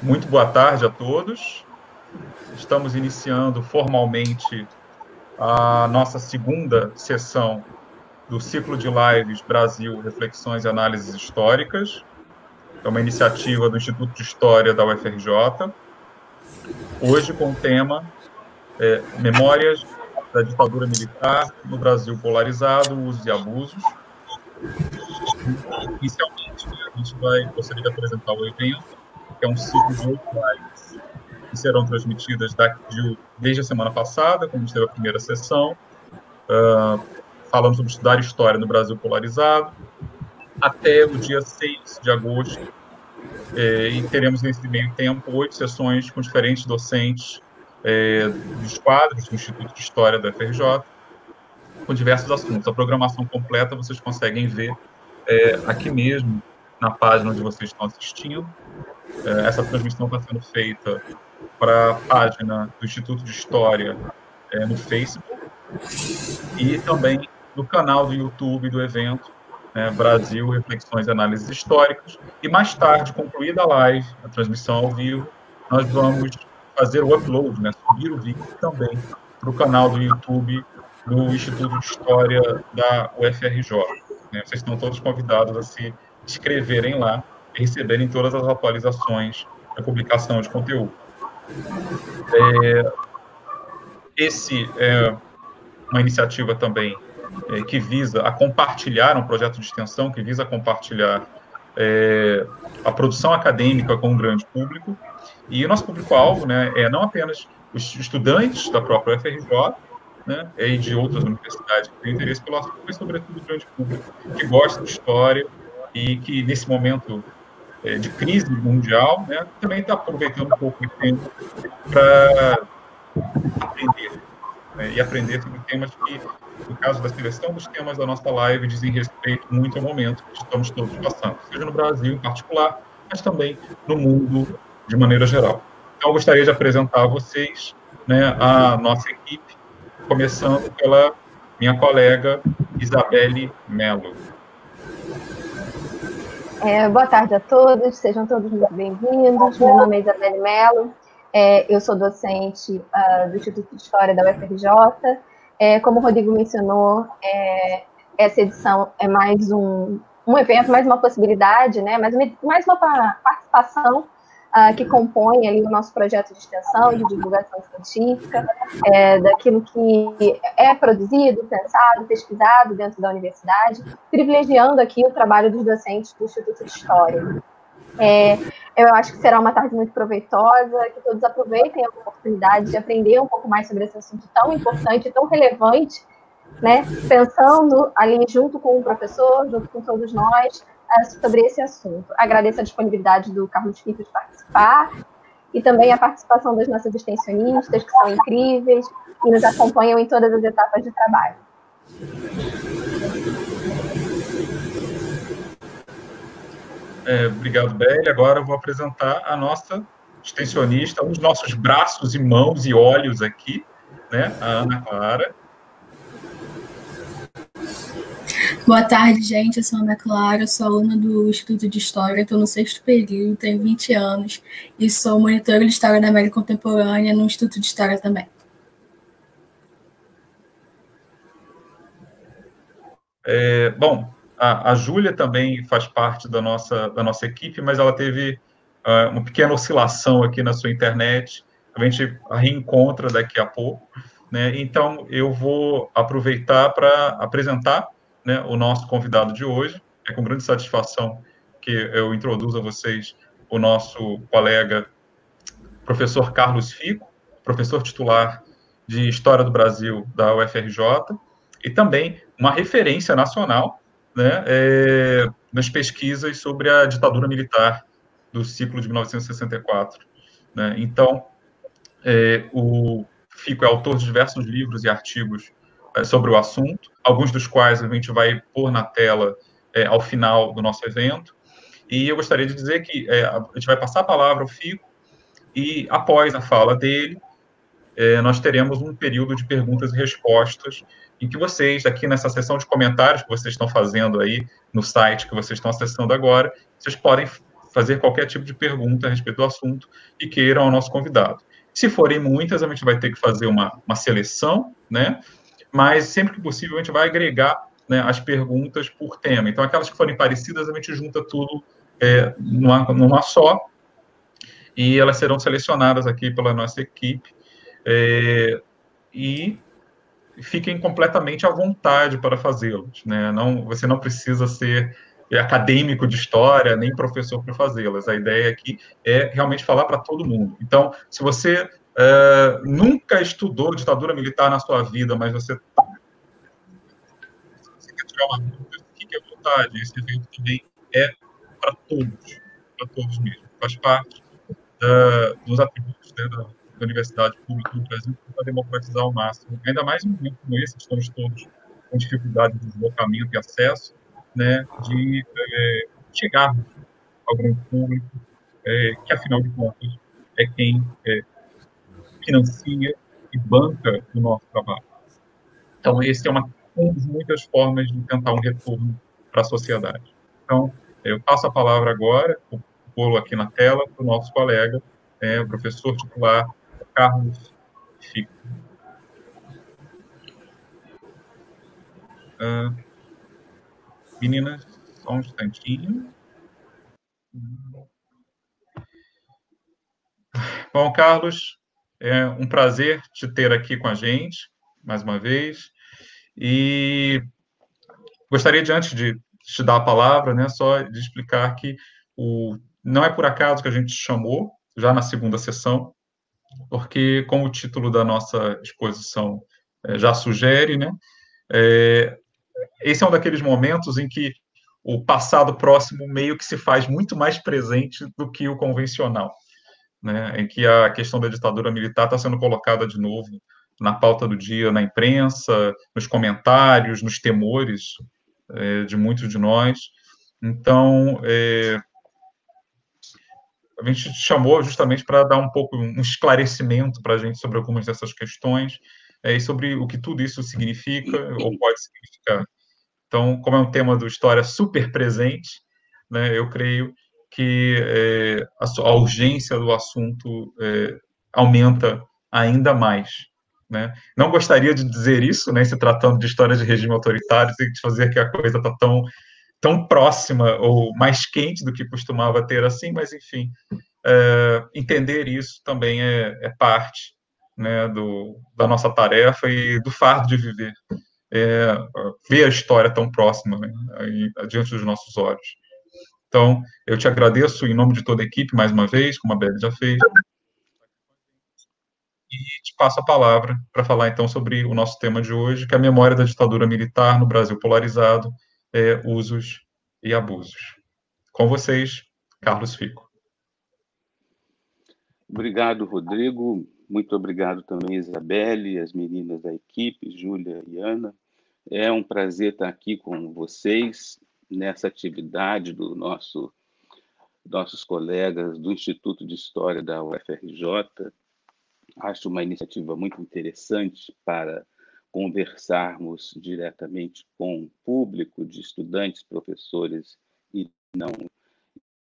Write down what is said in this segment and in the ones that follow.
Muito boa tarde a todos. Estamos iniciando formalmente a nossa segunda sessão do ciclo de lives Brasil, Reflexões e Análises Históricas. É uma iniciativa do Instituto de História da UFRJ. Hoje com o tema Memórias da Ditadura Militar no Brasil Polarizado, Usos e Abusos. Inicialmente, a gente gostaria de apresentar o evento, que é um ciclo de 8 lives que serão transmitidas desde a semana passada, quando a gente teve a primeira sessão, falando sobre estudar história no Brasil polarizado, até o dia 6 de agosto, e teremos nesse meio tempo 8 sessões com diferentes docentes dos quadros do Instituto de História da UFRJ, com diversos assuntos. A programação completa vocês conseguem ver aqui mesmo, na página onde vocês estão assistindo. Essa transmissão está sendo feita para a página do Instituto de História no Facebook e também no canal do YouTube do evento, Brasil, Reflexões e Análises Históricas. E mais tarde, concluída a live, a transmissão ao vivo, nós vamos fazer o upload, subir o vídeo também para o canal do YouTube do Instituto de História da UFRJ. Vocês estão todos convidados a se inscreverem lá e receberem todas as atualizações da publicação de conteúdo. Esse é uma iniciativa também que visa a compartilhar, um projeto de extensão que visa compartilhar a produção acadêmica com o grande público. E o nosso público-alvo é não apenas os estudantes da própria UFRJ, e de outras universidades que têm interesse pelo assunto, mas, sobretudo, o grande público que gosta de história e que, nesse momento de crise mundial, também está aproveitando um pouco de tempo para aprender, e aprender sobre temas que, no caso da seleção dos temas da nossa live, dizem respeito muito ao momento que estamos todos passando, seja no Brasil em particular, mas também no mundo de maneira geral. Então, eu gostaria de apresentar a vocês a nossa equipe, começando pela minha colega Isabelle Mello. Boa tarde a todos, sejam todos muito bem-vindos. Meu nome é Isabelle Mello, eu sou docente do Instituto de História da UFRJ. Como o Rodrigo mencionou, essa edição é mais um evento, mais uma possibilidade, mais uma participação que compõe ali o nosso projeto de extensão, de divulgação científica, daquilo que é produzido, pensado, pesquisado dentro da universidade, privilegiando aqui o trabalho dos docentes do Instituto de História. Eu acho que será uma tarde muito proveitosa, que todos aproveitem a oportunidade de aprender um pouco mais sobre esse assunto tão importante, tão relevante, pensando ali junto com o professor, junto com todos nós, sobre esse assunto. Agradeço a disponibilidade do Carlos Filho de participar e também a participação das nossas extensionistas, que são incríveis e nos acompanham em todas as etapas de trabalho. Obrigado, Belle. Agora eu vou apresentar a nossa extensionista, um dos nossos braços e mãos e olhos aqui, a Ana Clara. Boa tarde, gente. Eu sou a Ana Clara, sou aluna do Instituto de História, estou no 6º período, tenho 20 anos e sou monitora de História da América Contemporânea no Instituto de História também. Bom, a Júlia também faz parte da nossa equipe, mas ela teve uma pequena oscilação aqui na sua internet. A gente a reencontra daqui a pouco, Então, eu vou aproveitar para apresentar o nosso convidado de hoje. É com grande satisfação que eu introduzo a vocês o nosso colega, professor Carlos Fico, professor titular de História do Brasil da UFRJ, e também uma referência nacional nas pesquisas sobre a ditadura militar do ciclo de 1964. Então, o Fico é autor de diversos livros e artigos sobre o assunto, alguns dos quais a gente vai pôr na tela ao final do nosso evento. E eu gostaria de dizer que a gente vai passar a palavra ao Fico e, após a fala dele, nós teremos um período de perguntas e respostas em que vocês, aqui nessa sessão de comentários que vocês estão fazendo aí no site que vocês estão acessando agora, vocês podem fazer qualquer tipo de pergunta a respeito do assunto e queiram ao nosso convidado. Se forem muitas, a gente vai ter que fazer uma seleção, né? Mas sempre que possível a gente vai agregar, né, as perguntas por tema. Então, aquelas que forem parecidas, a gente junta tudo numa só, e elas serão selecionadas aqui pela nossa equipe, e fiquem completamente à vontade para fazê-las, né? Você não precisa ser acadêmico de história, nem professor para fazê-las. A ideia aqui é realmente falar para todo mundo. Então, se você nunca estudou ditadura militar na sua vida, mas você quer tirar uma dúvida, fique à vontade. Esse evento também é para todos mesmo. Faz parte dos atributos, né, da Universidade Pública do Brasil para democratizar ao máximo. Ainda mais em um momento como esse, estamos todos com dificuldade de deslocamento e acesso, né, de chegar ao grande público, que, afinal de contas, é quem financia e banca o nosso trabalho. Então, esse é uma das muitas formas de tentar um retorno para a sociedade. Então, eu passo a palavra agora, o bolo aqui na tela, para o nosso colega, o professor titular Carlos Fico. Meninas, só um instantinho. Bom, Carlos, é um prazer te ter aqui com a gente, mais uma vez. E gostaria, antes de te dar a palavra, né, só de explicar que não é por acaso que a gente te chamou, já na segunda sessão, porque, como o título da nossa exposição já sugere, né, esse é um daqueles momentos em que o passado próximo meio que se faz muito mais presente do que o convencional, né, em que a questão da ditadura militar está sendo colocada de novo na pauta do dia, na imprensa, nos comentários, nos temores de muitos de nós. Então, a gente chamou justamente para dar um esclarecimento para a gente sobre algumas dessas questões, e sobre o que tudo isso significa ou pode significar. Então, como é um tema do História super presente, né, eu creio que a urgência do assunto aumenta ainda mais, né? Não gostaria de dizer isso, né, se tratando de história de regime autoritário, e de fazer que a coisa está tão próxima ou mais quente do que costumava ter assim, mas, enfim, entender isso também é parte, né, da nossa tarefa e do fardo de viver. Ver a história tão próxima, né, diante dos nossos olhos. Então, eu te agradeço em nome de toda a equipe, mais uma vez, como a Beli já fez, e te passo a palavra para falar, então, sobre o nosso tema de hoje, que é a memória da ditadura militar no Brasil polarizado, usos e abusos. Com vocês, Carlos Fico. Obrigado, Rodrigo. Muito obrigado também, Isabelle, as meninas da equipe, Júlia e Ana. É um prazer estar aqui com vocês nessa atividade nossos colegas do Instituto de História da UFRJ. Acho uma iniciativa muito interessante para conversarmos diretamente com o público de estudantes, professores e não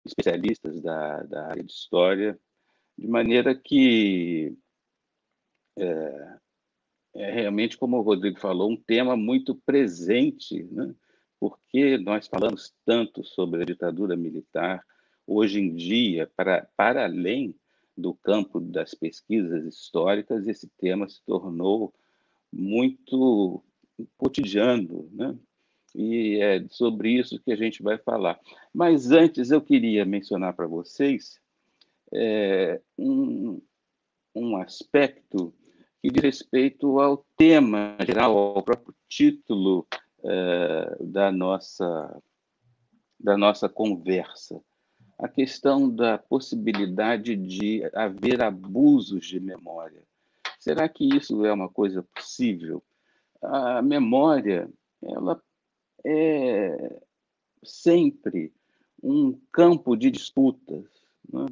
especialistas da área de História, de maneira que realmente, como o Rodrigo falou, um tema muito presente, né? Porque nós falamos tanto sobre a ditadura militar, hoje em dia, para além do campo das pesquisas históricas, esse tema se tornou muito cotidiano, né? E é sobre isso que a gente vai falar. Mas antes eu queria mencionar para vocês um aspecto que diz respeito ao tema geral, ao próprio título da nossa conversa. A questão da possibilidade de haver abusos de memória. Será que isso é uma coisa possível? A memória, ela é sempre um campo de disputas, né?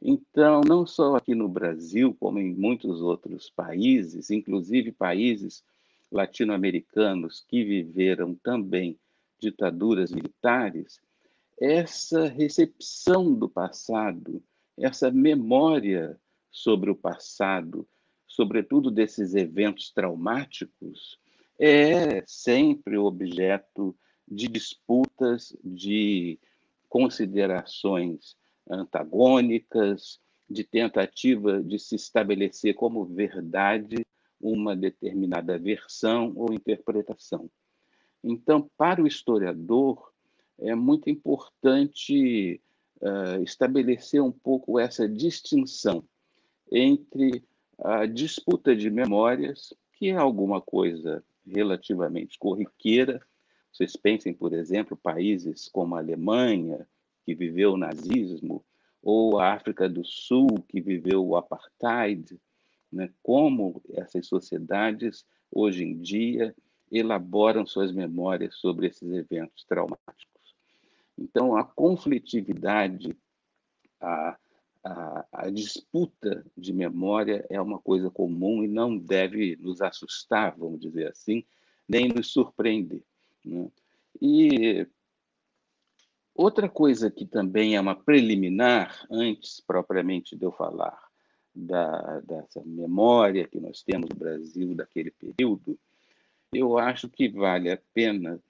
Então, não só aqui no Brasil, como em muitos outros países, inclusive países latino-americanos que viveram também ditaduras militares, essa recepção do passado, essa memória sobre o passado, sobretudo desses eventos traumáticos, é sempre objeto de disputas, de considerações antagônicas, de tentativa de se estabelecer como verdade uma determinada versão ou interpretação. Então, para o historiador, é muito importante estabelecer um pouco essa distinção entre a disputa de memórias, que é alguma coisa relativamente corriqueira. Vocês pensem, por exemplo, países como a Alemanha, que viveu o nazismo, ou a África do Sul, que viveu o apartheid, né? Como essas sociedades, hoje em dia, elaboram suas memórias sobre esses eventos traumáticos. Então, a conflitividade, a disputa de memória é uma coisa comum e não deve nos assustar, vamos dizer assim, nem nos surpreender, né? E outra coisa que também é uma preliminar, antes propriamente de eu falar dessa memória que nós temos no Brasil daquele período, eu acho que vale a pena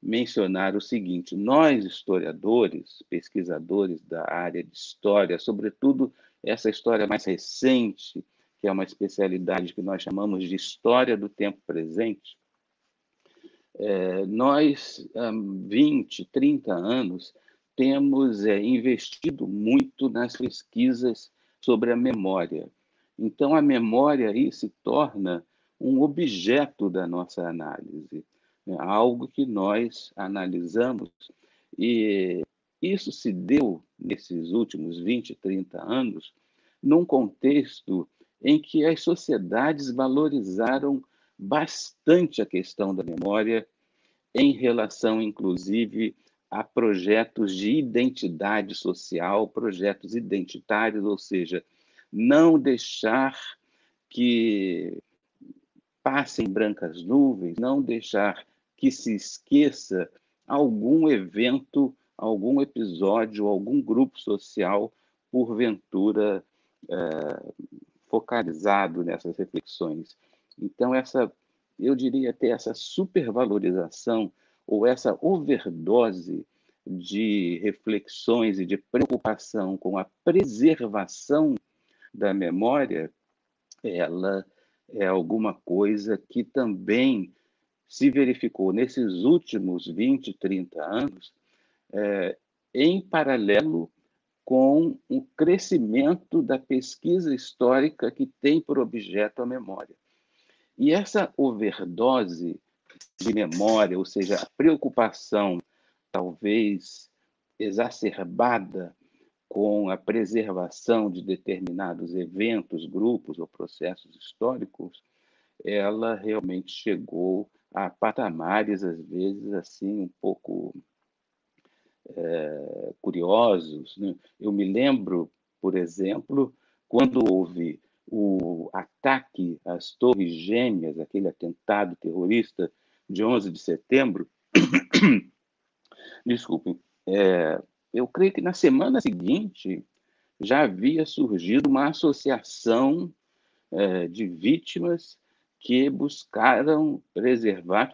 mencionar o seguinte: nós, historiadores, pesquisadores da área de história, sobretudo essa história mais recente, que é uma especialidade que nós chamamos de história do tempo presente, nós, há 20, 30 anos, temos investido muito nas pesquisas sobre a memória. Então, a memória aí se torna um objeto da nossa análise, algo que nós analisamos, e isso se deu, nesses últimos 20, 30 anos, num contexto em que as sociedades valorizaram bastante a questão da memória em relação, inclusive, a projetos de identidade social, projetos identitários, ou seja, não deixar que passem brancas nuvens, não deixar que se esqueça algum evento, algum episódio, algum grupo social, porventura, focalizado nessas reflexões. Então, eu diria até essa supervalorização ou essa overdose de reflexões e de preocupação com a preservação da memória, ela é alguma coisa que também se verificou nesses últimos 20, 30 anos, em paralelo com o crescimento da pesquisa histórica que tem por objeto a memória. E essa overdose de memória, ou seja, a preocupação talvez exacerbada com a preservação de determinados eventos, grupos ou processos históricos, ela realmente chegou a patamares, às vezes, assim, um pouco curiosos, né? Eu me lembro, por exemplo, quando houve o ataque às Torres Gêmeas, aquele atentado terrorista de 11 de setembro, desculpem, eu creio que na semana seguinte já havia surgido uma associação de vítimas que buscavam preservar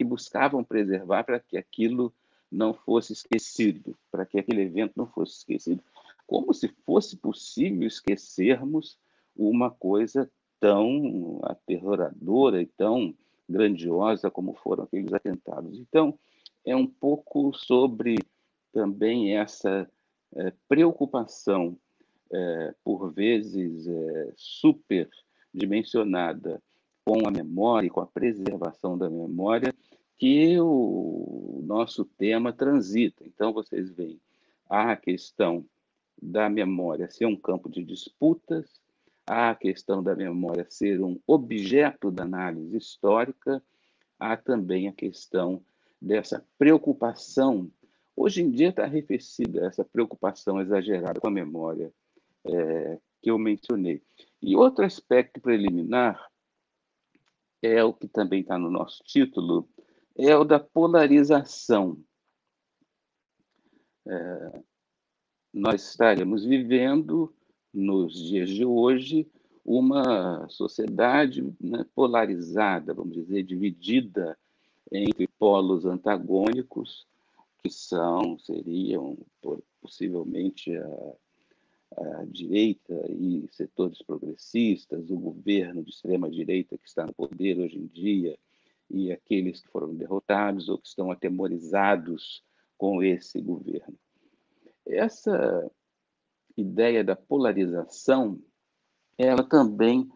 para que aquilo não fosse esquecido, para que aquele evento não fosse esquecido, como se fosse possível esquecermos uma coisa tão aterroradora e tão grandiosa como foram aqueles atentados. Então, é um pouco sobre também essa preocupação, por vezes superdimensionada, com a memória e com a preservação da memória, que o nosso tema transita. Então, vocês veem, há a questão da memória ser um campo de disputas, há a questão da memória ser um objeto da análise histórica, há também a questão dessa preocupação. Hoje em dia está arrefecida essa preocupação exagerada com a memória que eu mencionei. E outro aspecto preliminar é o que também está no nosso título, é o da polarização. nós estaremos vivendo, nos dias de hoje, uma sociedade, né, polarizada, vamos dizer, dividida entre polos antagônicos, que seriam possivelmente a direita e setores progressistas, o governo de extrema-direita que está no poder hoje em dia, e aqueles que foram derrotados ou que estão atemorizados com esse governo. Essa ideia da polarização, ela também,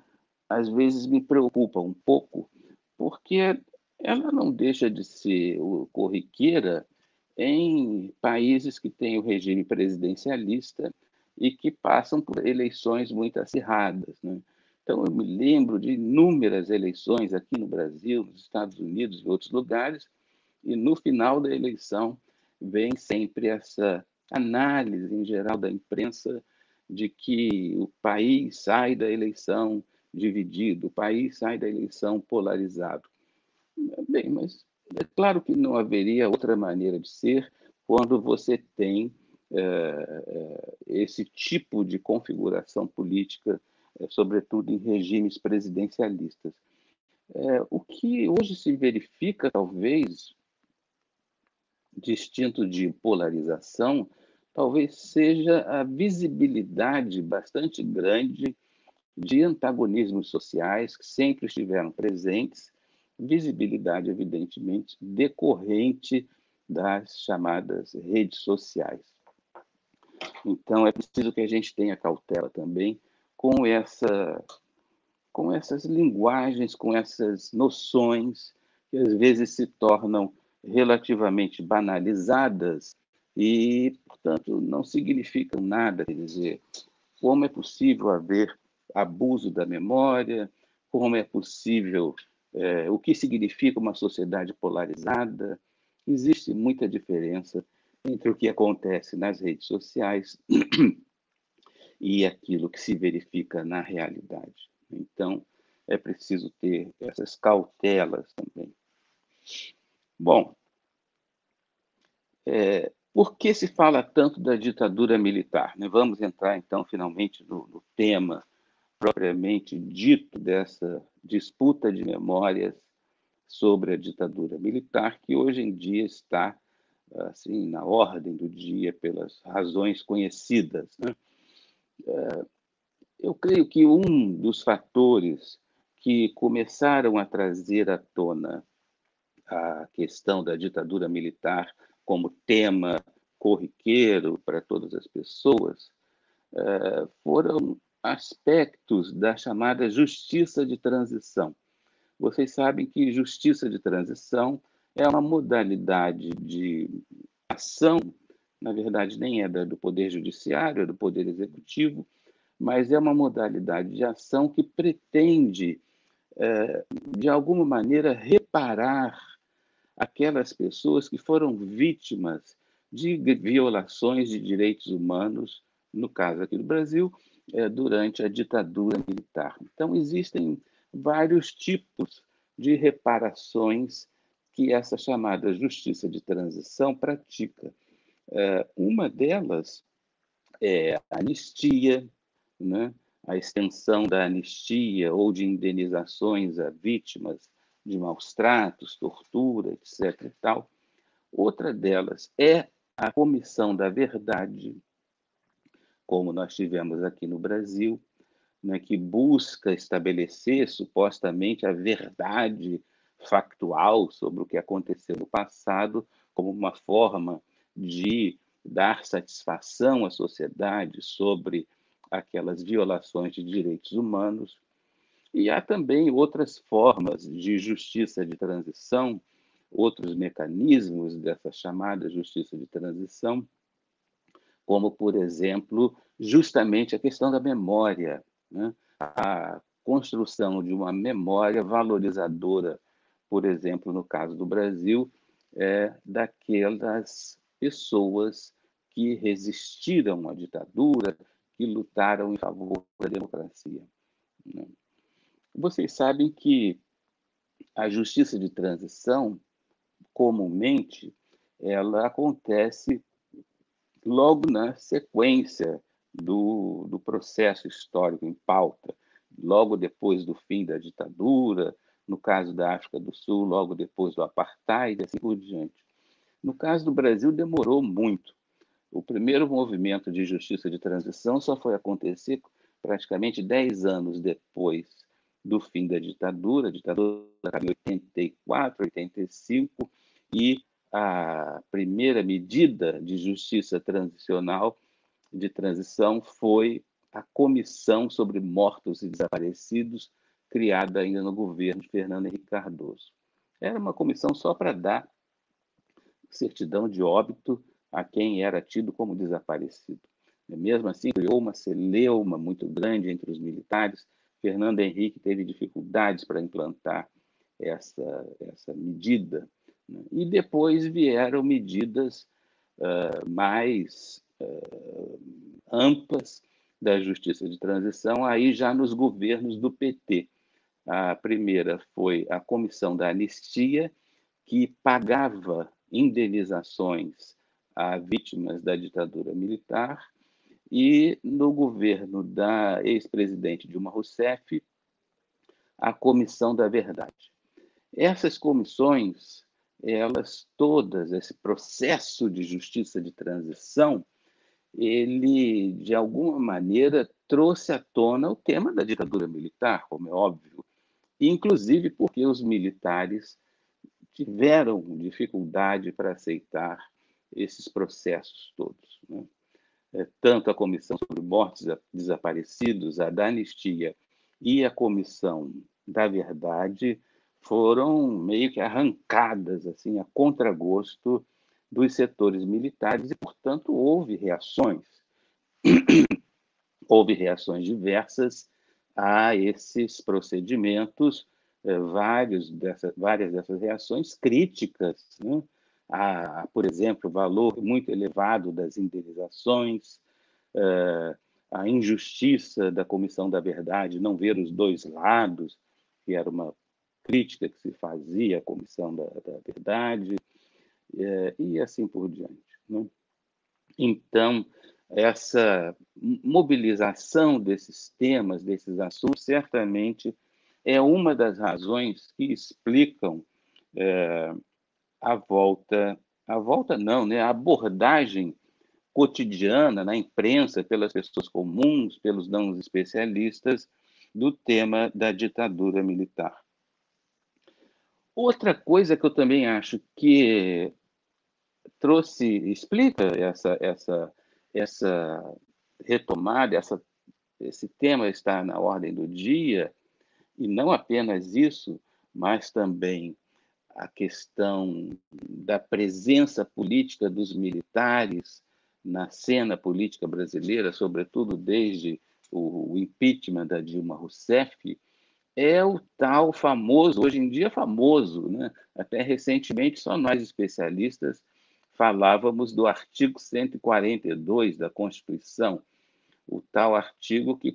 às vezes, me preocupa um pouco, porque ela não deixa de ser corriqueira em países que têm o regime presidencialista e que passam por eleições muito acirradas, né? Então, eu me lembro de inúmeras eleições aqui no Brasil, nos Estados Unidos e outros lugares, e no final da eleição vem sempre essa análise, em geral, da imprensa, de que o país sai da eleição dividido, o país sai da eleição polarizado. Bem, mas é claro que não haveria outra maneira de ser quando você tem esse tipo de configuração política, sobretudo em regimes presidencialistas. O que hoje se verifica, talvez, distinto de polarização, talvez seja a visibilidade bastante grande de antagonismos sociais que sempre estiveram presentes, visibilidade, evidentemente, decorrente das chamadas redes sociais. Então, é preciso que a gente tenha cautela também com essas linguagens, com essas noções que às vezes se tornam relativamente banalizadas e, portanto, não significam nada. Quer dizer, como é possível haver abuso da memória, como é possível, o que significa uma sociedade polarizada. Existe muita diferença entre o que acontece nas redes sociais e aquilo que se verifica na realidade. Então, é preciso ter essas cautelas também. Bom, por que se fala tanto da ditadura militar? Vamos entrar, então, finalmente, no tema propriamente dito dessa disputa de memórias sobre a ditadura militar, que hoje em dia está assim na ordem do dia pelas razões conhecidas, né? Eu creio que um dos fatores que começaram a trazer à tona a questão da ditadura militar como tema corriqueiro para todas as pessoas foram aspectos da chamada justiça de transição. Vocês sabem que justiça de transição é uma modalidade de ação, na verdade nem é do Poder Judiciário, é do Poder Executivo, mas é uma modalidade de ação que pretende, de alguma maneira, reparar aquelas pessoas que foram vítimas de violações de direitos humanos, no caso aqui do Brasil, durante a ditadura militar. Então, existem vários tipos de reparações que essa chamada justiça de transição pratica. Uma delas é a anistia, né? A extensão da anistia ou de indenizações a vítimas de maus tratos, tortura, etc. e tal. Outra delas é a Comissão da Verdade, como nós tivemos aqui no Brasil, né, que busca estabelecer supostamente a verdade factual sobre o que aconteceu no passado, como uma forma de dar satisfação à sociedade sobre aquelas violações de direitos humanos. E há também outras formas de justiça de transição, outros mecanismos dessa chamada justiça de transição, como, por exemplo, justamente a questão da memória, né? A construção de uma memória valorizadora, por exemplo, no caso do Brasil, daquelas pessoas que resistiram à ditadura, que lutaram em favor da democracia, né? Vocês sabem que a justiça de transição, comumente, ela acontece logo na sequência do processo histórico em pauta, logo depois do fim da ditadura, no caso da África do Sul, logo depois do apartheid, e assim por diante. No caso do Brasil, demorou muito. O primeiro movimento de justiça de transição só foi acontecer praticamente 10 anos depois do fim da ditadura. A ditadura acabou em 84, 85, e a primeira medida de justiça transicional, de transição, foi a Comissão sobre Mortos e Desaparecidos, criada ainda no governo de Fernando Henrique Cardoso. Era uma comissão só para dar certidão de óbito a quem era tido como desaparecido. Mesmo assim, criou uma celeuma muito grande entre os militares. Fernando Henrique teve dificuldades para implantar essa medida, né? E depois vieram medidas mais amplas da justiça de transição, aí já nos governos do PT. A primeira foi a Comissão da Anistia, que pagava indenizações a vítimas da ditadura militar, e no governo da ex-presidente Dilma Rousseff, a Comissão da Verdade. Essas comissões, elas todas, esse processo de justiça de transição, ele, de alguma maneira, trouxe à tona o tema da ditadura militar, como é óbvio, inclusive porque os militares tiveram dificuldade para aceitar esses processos todos, né? Tanto a Comissão sobre Mortos e Desaparecidos, a da Anistia e a Comissão da Verdade foram meio que arrancadas assim, a contragosto dos setores militares e, portanto, houve reações diversas a esses procedimentos, várias dessas reações críticas, né? Por exemplo, o valor muito elevado das indenizações, a injustiça da Comissão da Verdade não ver os dois lados, que era uma crítica que se fazia à Comissão da Verdade, e assim por diante, né? Então, essa mobilização desses temas, desses assuntos, certamente é uma das razões que explicam a volta não, né? A abordagem cotidiana na imprensa, pelas pessoas comuns, pelos não especialistas, do tema da ditadura militar. Outra coisa que eu também acho que explica essa retomada, esse tema está na ordem do dia, e não apenas isso, mas também a questão da presença política dos militares na cena política brasileira, sobretudo desde o impeachment da Dilma Rousseff, é o tal famoso, hoje em dia famoso, né? Até recentemente só nós especialistas falávamos do artigo 142 da Constituição, o tal artigo que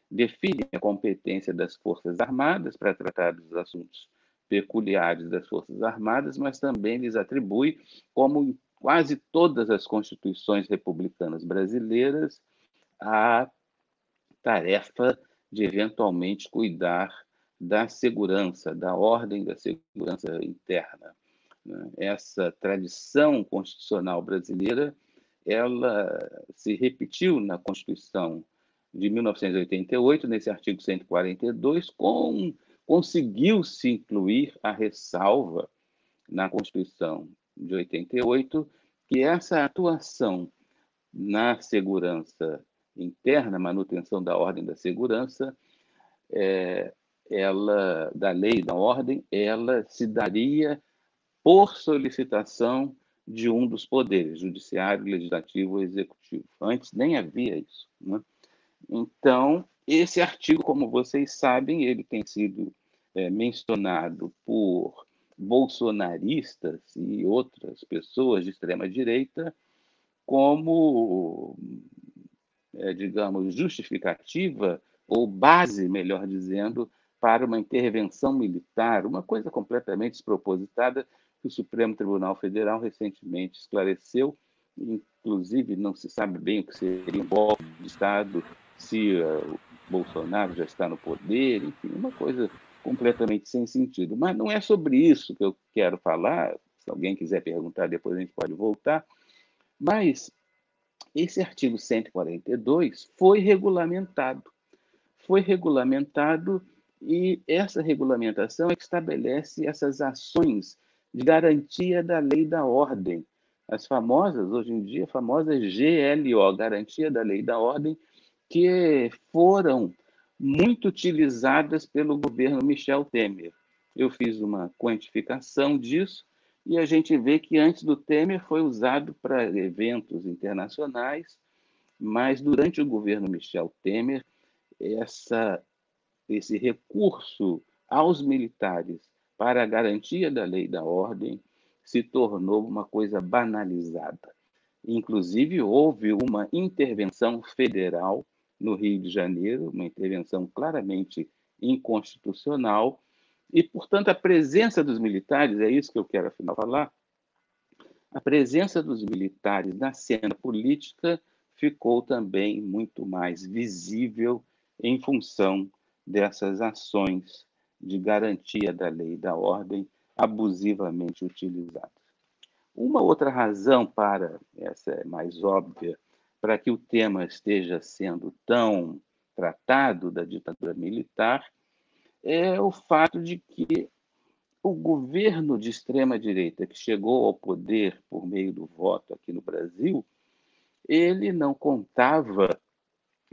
define a competência das Forças Armadas para tratar dos assuntos peculiares das Forças Armadas, mas também lhes atribui, como em quase todas as constituições republicanas brasileiras, a tarefa de eventualmente cuidar da segurança, da ordem da segurança interna. Essa tradição constitucional brasileira, ela se repetiu na Constituição de 1988, nesse artigo 142, conseguiu-se incluir a ressalva na Constituição de 88, que essa atuação na segurança interna, manutenção da ordem da segurança, da lei da ordem, ela se daria por solicitação de um dos poderes, judiciário, legislativo ou executivo. Antes nem havia isso, né? Então, esse artigo, como vocês sabem, ele tem sido mencionado por bolsonaristas e outras pessoas de extrema-direita como, digamos, justificativa ou base, melhor dizendo, para uma intervenção militar, uma coisa completamente despropositada que o Supremo Tribunal Federal recentemente esclareceu inclusive não se sabe bem o que seria um golpe de Estado, se o Bolsonaro já está no poder, enfim, uma coisa completamente sem sentido. Mas não é sobre isso que eu quero falar, se alguém quiser perguntar, depois a gente pode voltar, mas esse artigo 142 foi regulamentado e essa regulamentação é que estabelece essas ações de garantia da lei e da ordem. As famosas, hoje em dia, famosas GLO, Garantia da Lei e da Ordem, que foram muito utilizadas pelo governo Michel Temer. Eu fiz uma quantificação disso e a gente vê que antes do Temer foi usado para eventos internacionais, mas durante o governo Michel Temer, esse recurso aos militares para a garantia da lei e da ordem se tornou uma coisa banalizada. Inclusive, houve uma intervenção federal no Rio de Janeiro, uma intervenção claramente inconstitucional, e, portanto, a presença dos militares, é isso que eu quero, afinal, falar, a presença dos militares na cena política ficou também muito mais visível em função dessas ações de garantia da lei e da ordem abusivamente utilizadas. Uma outra razão para, essa é mais óbvia, para que o tema esteja sendo tão tratado da ditadura militar, é o fato de que o governo de extrema-direita que chegou ao poder por meio do voto aqui no Brasil, ele não contava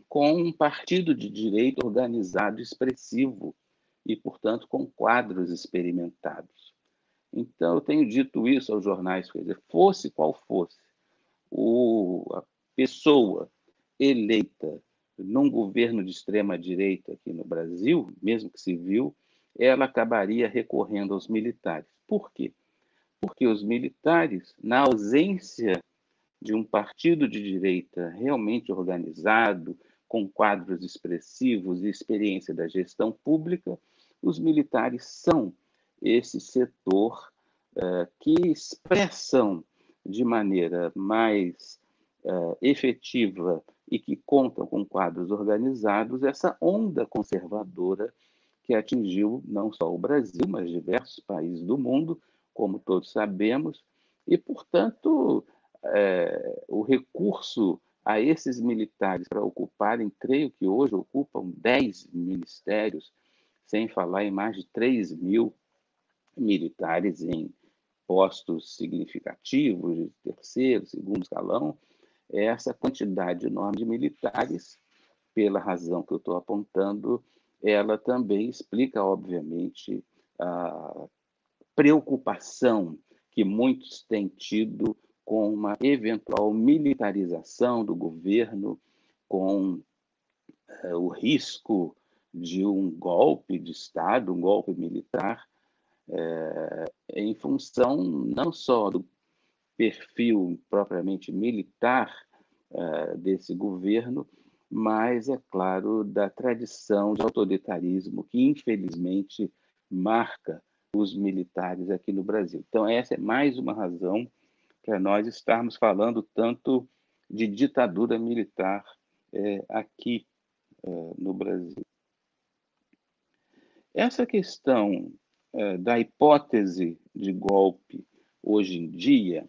com um partido de direita organizado expressivo e, portanto, com quadros experimentados. Então, eu tenho dito isso aos jornais, quer dizer, fosse qual fosse a pessoa eleita num governo de extrema-direita aqui no Brasil, mesmo que civil, ela acabaria recorrendo aos militares. Por quê? Porque os militares, na ausência de um partido de direita realmente organizado, com quadros expressivos e experiência da gestão pública, os militares são esse setor que expressam de maneira mais efetiva e que contam com quadros organizados essa onda conservadora que atingiu não só o Brasil, mas diversos países do mundo, como todos sabemos, e, portanto, o recurso a esses militares para ocuparem, creio que hoje ocupam 10 ministérios, sem falar em mais de 3 mil militares em postos significativos, de terceiro, segundo escalão, essa quantidade enorme de militares, pela razão que eu estou apontando, ela também explica, obviamente, a preocupação que muitos têm tido com uma eventual militarização do governo, com o risco de um golpe de Estado, um golpe militar, em função não só do perfil propriamente militar desse governo, mas, é claro, da tradição de autoritarismo que, infelizmente, marca os militares aqui no Brasil. Então, essa é mais uma razão para nós estarmos falando tanto de ditadura militar aqui no Brasil. Essa questão da hipótese de golpe hoje em dia,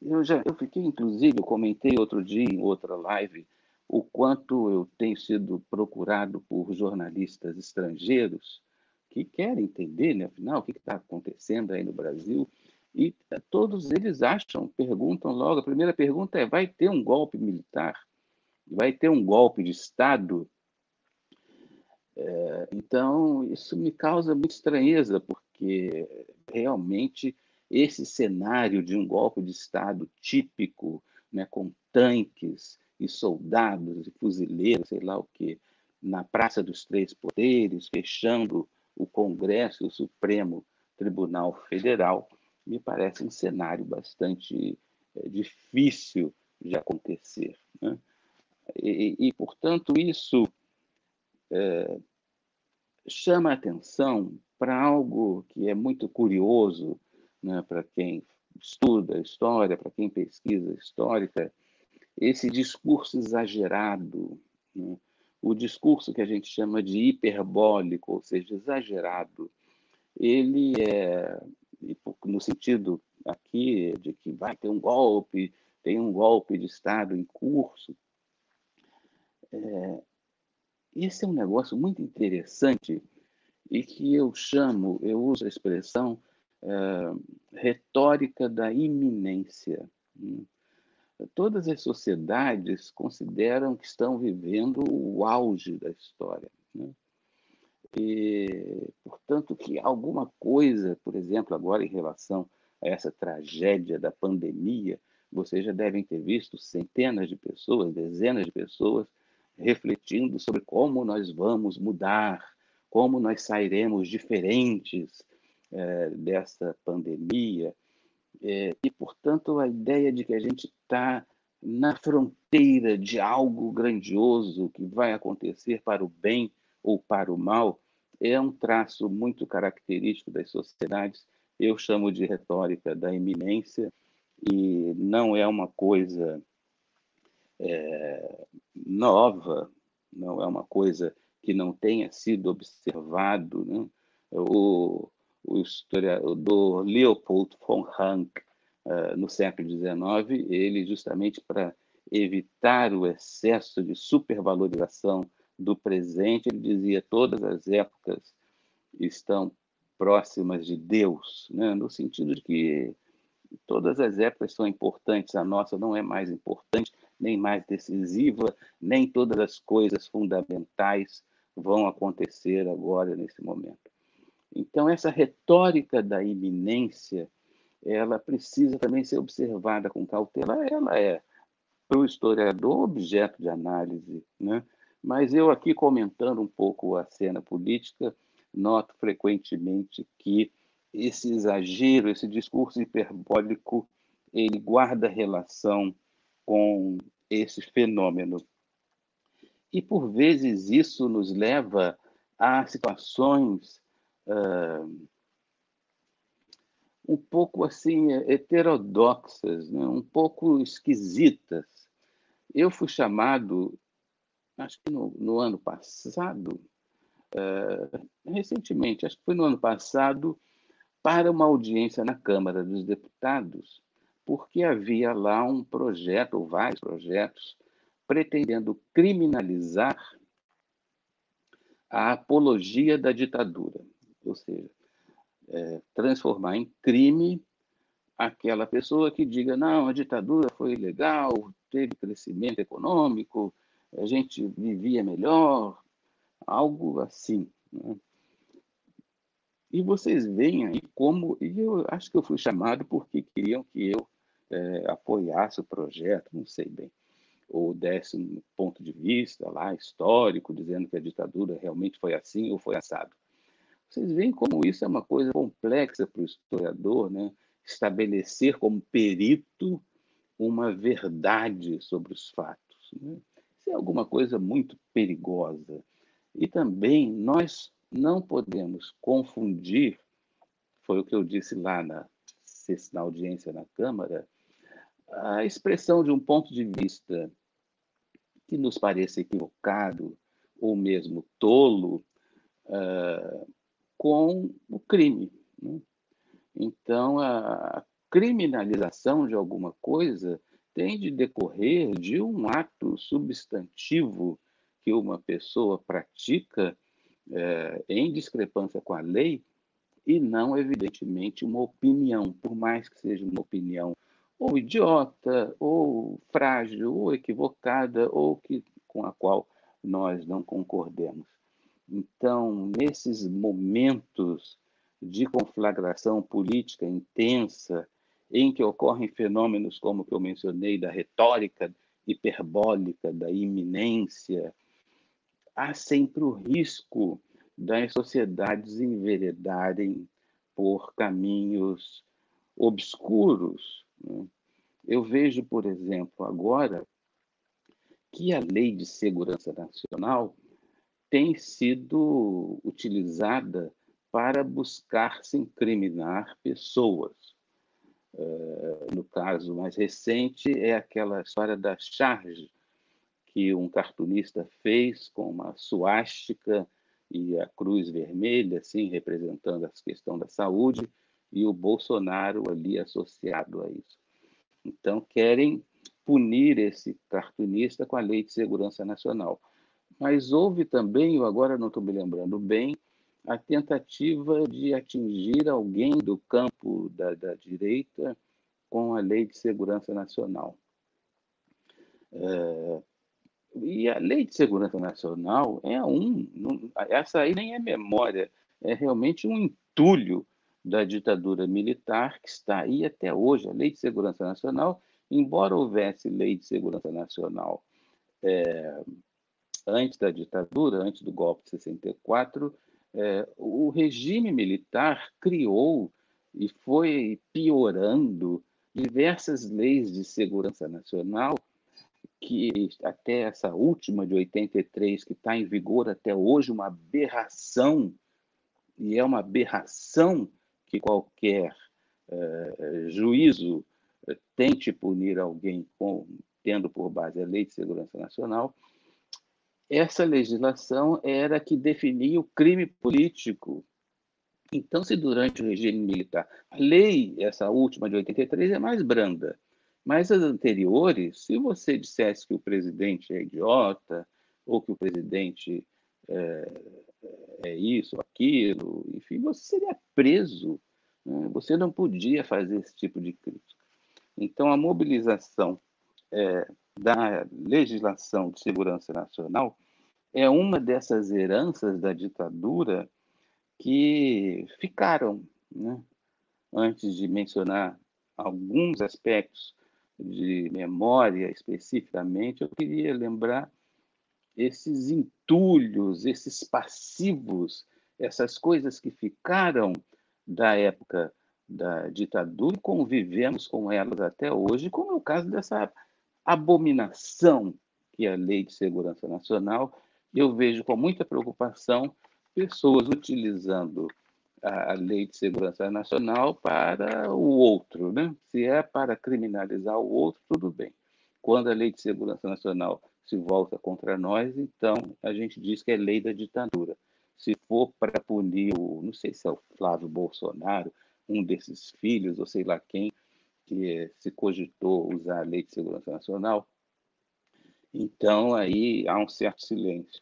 eu fiquei, inclusive, eu comentei outro dia em outra live o quanto eu tenho sido procurado por jornalistas estrangeiros que querem entender, né, afinal, o que está acontecendo aí no Brasil, e todos eles perguntam logo, a primeira pergunta é: vai ter um golpe militar? Vai ter um golpe de Estado? Então, isso me causa muita estranheza, porque realmente esse cenário de um golpe de Estado típico, né, com tanques e soldados e fuzileiros, sei lá o quê, na Praça dos Três Poderes, fechando o Congresso e o Supremo Tribunal Federal, me parece um cenário bastante difícil de acontecer, né? Portanto, isso chama a atenção para algo que é muito curioso, né, para quem estuda história, para quem pesquisa histórica, esse discurso exagerado, né? O discurso que a gente chama de hiperbólico, ou seja, exagerado, ele é, no sentido aqui de que vai ter um golpe, tem um golpe de Estado em curso. Esse é um negócio muito interessante e que eu uso a expressão retórica da iminência. Todas as sociedades consideram que estão vivendo o auge da história, né? E, portanto, que alguma coisa, por exemplo, agora em relação a essa tragédia da pandemia, vocês já devem ter visto centenas de pessoas, dezenas de pessoas refletindo sobre como nós vamos mudar, como nós sairemos diferentes dessa pandemia. E, portanto, a ideia de que a gente está na fronteira de algo grandioso que vai acontecer para o bem ou para o mal é um traço muito característico das sociedades. Eu chamo de retórica da iminência, e não é uma coisa nova, não é uma coisa que não tenha sido observado, né? O historiador Leopold von Ranke, no século XIX, ele justamente para evitar o excesso de supervalorização do presente, ele dizia: todas as épocas estão próximas de Deus, né? No sentido de que todas as épocas são importantes, a nossa não é mais importante, nem mais decisiva, nem todas as coisas fundamentais vão acontecer agora, nesse momento. Então, essa retórica da iminência, ela precisa também ser observada com cautela. Ela é, para o historiador, objeto de análise, né? Mas eu aqui, comentando um pouco a cena política, noto frequentemente que esse exagero, esse discurso hiperbólico, ele guarda relação com esse fenômeno. E, por vezes, isso nos leva a situações um pouco assim heterodoxas, né? Um pouco esquisitas. Eu fui chamado, acho que no ano passado, recentemente, acho que foi no ano passado, para uma audiência na Câmara dos Deputados, porque havia lá um projeto, ou vários projetos, pretendendo criminalizar a apologia da ditadura, ou seja, transformar em crime aquela pessoa que diga: não, a ditadura foi legal, teve crescimento econômico, a gente vivia melhor, algo assim, né? E vocês veem aí como... E eu acho que eu fui chamado porque queriam que eu apoiasse o projeto, não sei bem, ou desse um ponto de vista lá histórico, dizendo que a ditadura realmente foi assim ou foi assado. Vocês veem como isso é uma coisa complexa para o historiador, né? Estabelecer como perito uma verdade sobre os fatos, né? Isso é alguma coisa muito perigosa. E também nós não podemos confundir, foi o que eu disse lá na audiência na Câmara, a expressão de um ponto de vista que nos pareça equivocado ou mesmo tolo com o crime, né? Então, a criminalização de alguma coisa tem de decorrer de um ato substantivo que uma pessoa pratica em discrepância com a lei, e não, evidentemente, uma opinião, por mais que seja uma opinião ou idiota, ou frágil, ou equivocada, ou com a qual nós não concordemos. Então, nesses momentos de conflagração política intensa, em que ocorrem fenômenos como o que eu mencionei, da retórica hiperbólica, da iminência, há sempre o risco das sociedades enveredarem por caminhos obscuros, né? Eu vejo, por exemplo, agora que a Lei de Segurança Nacional tem sido utilizada para buscar se incriminar pessoas. No caso mais recente, é aquela história da charge que um cartunista fez com uma suástica e a cruz vermelha, assim, representando a questão da saúde, e o Bolsonaro ali associado a isso. Então, querem punir esse cartunista com a Lei de Segurança Nacional. Mas houve também, eu agora não estou me lembrando bem, a tentativa de atingir alguém do campo da direita com a Lei de Segurança Nacional. E a Lei de Segurança Nacional essa aí nem é memória, é realmente um entulho da ditadura militar que está aí até hoje. A Lei de Segurança Nacional, embora houvesse Lei de Segurança Nacional antes da ditadura, antes do golpe de 64, o regime militar criou e foi piorando diversas leis de segurança nacional, que até essa última de 83, que está em vigor até hoje, uma aberração, e é uma aberração que qualquer juízo tente punir alguém tendo por base a Lei de Segurança Nacional. Essa legislação era que definia o crime político. Então, se durante o regime militar, a lei, essa última de 83, é mais branda, mas as anteriores, se você dissesse que o presidente é idiota, ou que o presidente é isso, aquilo, enfim, você seria preso, né? Você não podia fazer esse tipo de crítica. Então, a mobilização da legislação de segurança nacional é uma dessas heranças da ditadura que ficaram, né? Antes de mencionar alguns aspectos de memória especificamente, eu queria lembrar esses entulhos, esses passivos, essas coisas que ficaram da época da ditadura e convivemos com elas até hoje, como é o caso dessa abominação que é a Lei de Segurança Nacional. Eu vejo com muita preocupação pessoas utilizando a Lei de Segurança Nacional para o outro, né? Se é para criminalizar o outro, tudo bem. Quando a Lei de Segurança Nacional se volta contra nós, então a gente diz que é lei da ditadura. Se for para punir não sei se é o Flávio Bolsonaro, um desses filhos, ou sei lá quem, que se cogitou usar a Lei de Segurança Nacional, então aí há um certo silêncio.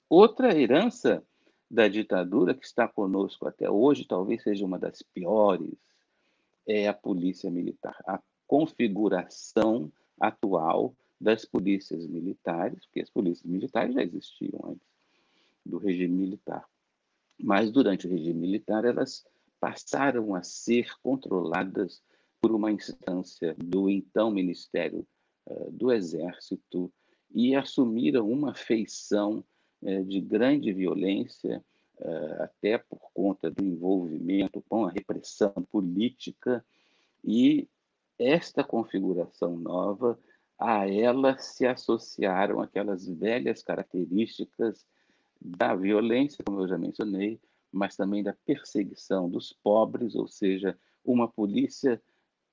Outra herança da ditadura que está conosco até hoje, talvez seja uma das piores, é a polícia militar. A configuração atual das polícias militares, porque as polícias militares já existiam antes do regime militar, mas durante o regime militar elas passaram a ser controladas por uma instância do então Ministério do Exército e assumiram uma feição de grande violência, até por conta do envolvimento com a repressão política, e esta configuração nova, a ela se associaram aquelas velhas características da violência, como eu já mencionei, mas também da perseguição dos pobres, ou seja, uma polícia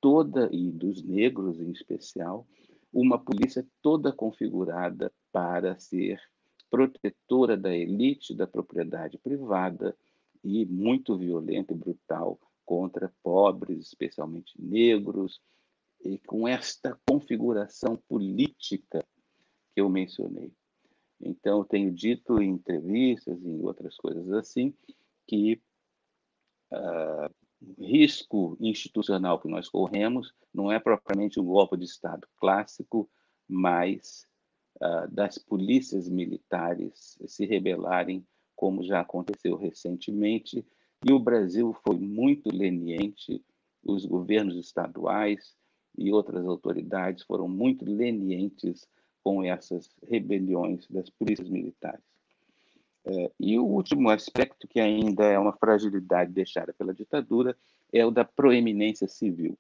toda, e dos negros em especial, uma polícia toda configurada para ser protetora da elite, da propriedade privada, e muito violenta e brutal contra pobres, especialmente negros, e com esta configuração política que eu mencionei. Então, eu tenho dito em entrevistas e em outras coisas assim que o risco institucional que nós corremos não é propriamente um golpe de Estado clássico, mas das polícias militares se rebelarem, como já aconteceu recentemente, e o Brasil foi muito leniente, os governos estaduais e outras autoridades foram muito lenientes com essas rebeliões das polícias militares. E o último aspecto, que ainda é uma fragilidade deixada pela ditadura, é o da proeminência civil.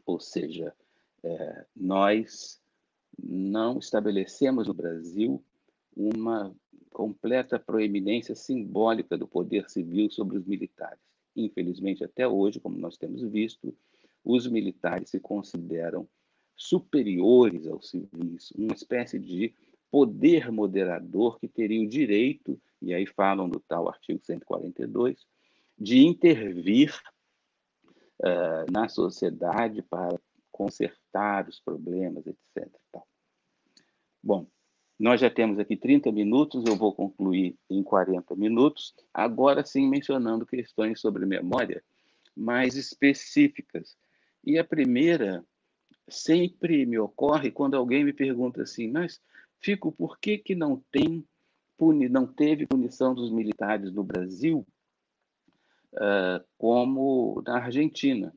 Ou seja, nós não estabelecemos no Brasil uma completa proeminência simbólica do poder civil sobre os militares. Infelizmente, até hoje, como nós temos visto, os militares se consideram superiores aos civis, uma espécie de poder moderador que teria o direito, e aí falam do tal artigo 142, de intervir na sociedade para consertar os problemas, etc. Bom, nós já temos aqui 30 minutos, eu vou concluir em 40 minutos, agora sim mencionando questões sobre memória mais específicas. E a primeira sempre me ocorre quando alguém me pergunta assim, mas, Fico, por que não teve punição dos militares no Brasil como na Argentina?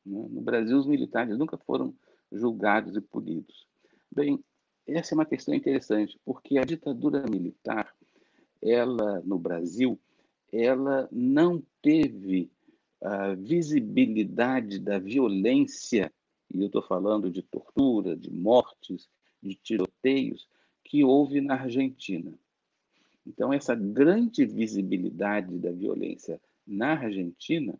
No Brasil, os militares nunca foram julgados e punidos. Bem, essa é uma questão interessante, porque a ditadura militar, ela, no Brasil, ela não teve a visibilidade da violência, e eu estou falando de tortura, de mortes, de tiroteios, que houve na Argentina. Então, essa grande visibilidade da violência na Argentina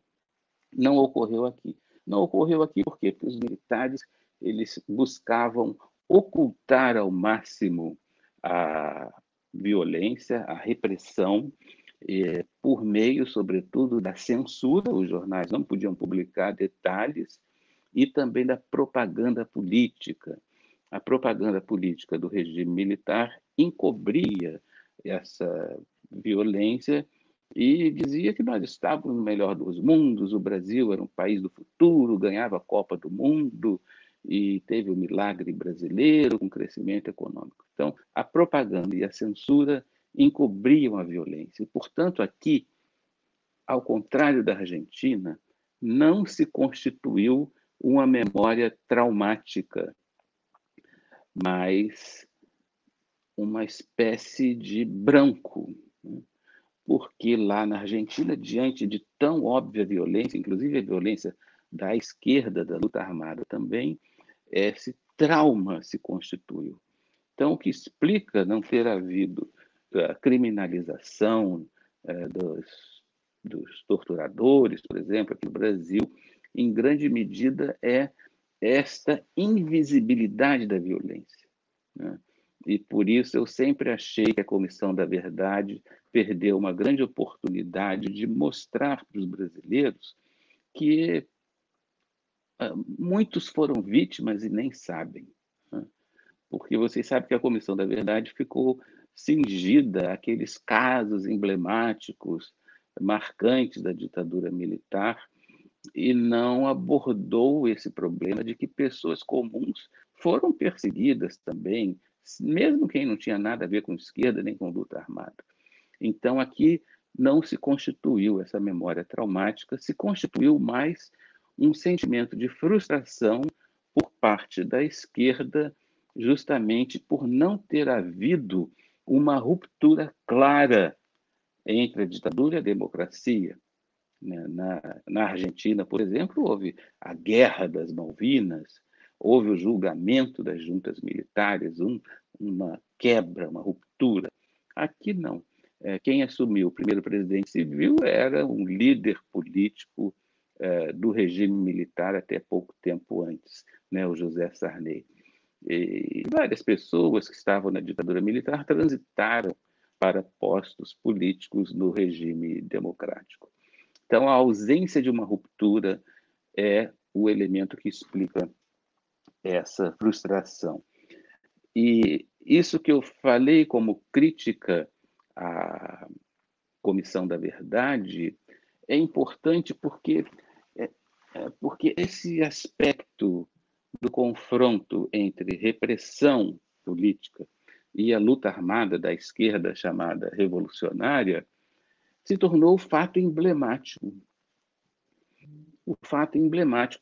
não ocorreu aqui. Não ocorreu aqui por quê? Porque os militares eles buscavam ocultar ao máximo a violência, a repressão, por meio, sobretudo, da censura. Os jornais não podiam publicar detalhes, e também da propaganda política. A propaganda política do regime militar encobria essa violência e dizia que nós estávamos no melhor dos mundos, o Brasil era um país do futuro, ganhava a Copa do Mundo e teve o milagre brasileiro com crescimento econômico. Então, a propaganda e a censura encobriam a violência. E, portanto, aqui, ao contrário da Argentina, não se constituiu uma memória traumática, mas uma espécie de branco, porque lá na Argentina, diante de tão óbvia violência, inclusive a violência da esquerda, da luta armada também, esse trauma se constituiu. Então, o que explica não ter havido a criminalização dos torturadores, por exemplo, aqui no Brasil, em grande medida é esta invisibilidade da violência, né? E por isso eu sempre achei que a Comissão da Verdade perdeu uma grande oportunidade de mostrar para os brasileiros que muitos foram vítimas e nem sabem, né? Porque vocês sabem que a Comissão da Verdade ficou cingida àqueles casos emblemáticos, marcantes da ditadura militar, e não abordou esse problema de que pessoas comuns foram perseguidas também, mesmo quem não tinha nada a ver com esquerda nem com luta armada. Então, aqui não se constituiu essa memória traumática, se constituiu mais um sentimento de frustração por parte da esquerda, justamente por não ter havido uma ruptura clara entre a ditadura e a democracia. Na Argentina, por exemplo, houve a Guerra das Malvinas, houve o julgamento das juntas militares, uma quebra, uma ruptura. Aqui não. Quem assumiu o primeiro presidente civil era um líder político do regime militar até pouco tempo antes, né, o José Sarney. E várias pessoas que estavam na ditadura militar transitaram para postos políticos no regime democrático. Então, a ausência de uma ruptura é o elemento que explica essa frustração. E isso que eu falei como crítica à Comissão da Verdade é importante porque esse aspecto do confronto entre repressão política e a luta armada da esquerda chamada revolucionária se tornou o fato emblemático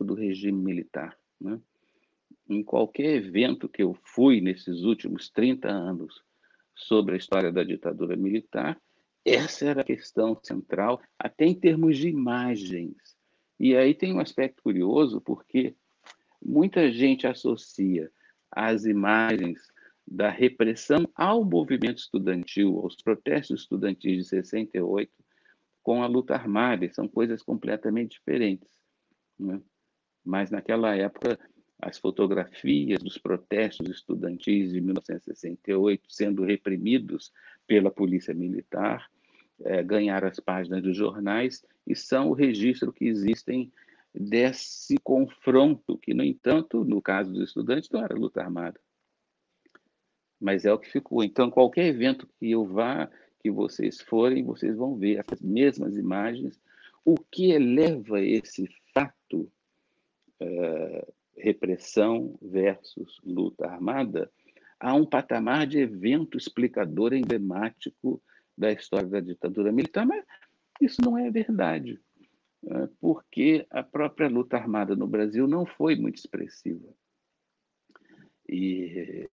do regime militar, né? Em qualquer evento que eu fui nesses últimos 30 anos sobre a história da ditadura militar, essa era a questão central, até em termos de imagens. E aí tem um aspecto curioso, porque muita gente associa as imagens da repressão ao movimento estudantil, aos protestos estudantis de 68, com a luta armada, e são coisas completamente diferentes, né? mas naquela época as fotografias dos protestos estudantis de 1968 sendo reprimidos pela polícia militar ganharam as páginas dos jornais e são o registro que existem desse confronto, que, no entanto, no caso dos estudantes, não era luta armada. Mas é o que ficou. Então, qualquer evento que eu vá, que vocês forem, vocês vão ver essas mesmas imagens. O que eleva esse fato, repressão versus luta armada, a um patamar de evento explicador emblemático da história da ditadura militar, mas isso não é verdade, porque a própria luta armada no Brasil não foi muito expressiva. E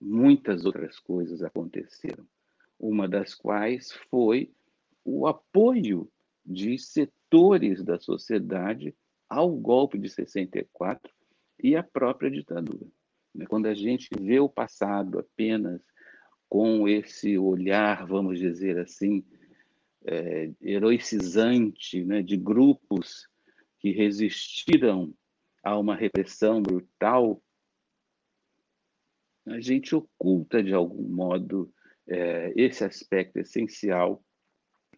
muitas outras coisas aconteceram, uma das quais foi o apoio de setores da sociedade ao golpe de 64 e à própria ditadura. Quando a gente vê o passado apenas com esse olhar, vamos dizer assim, heroicizante, né, de grupos que resistiram a uma repressão brutal, a gente oculta, de algum modo, esse aspecto essencial,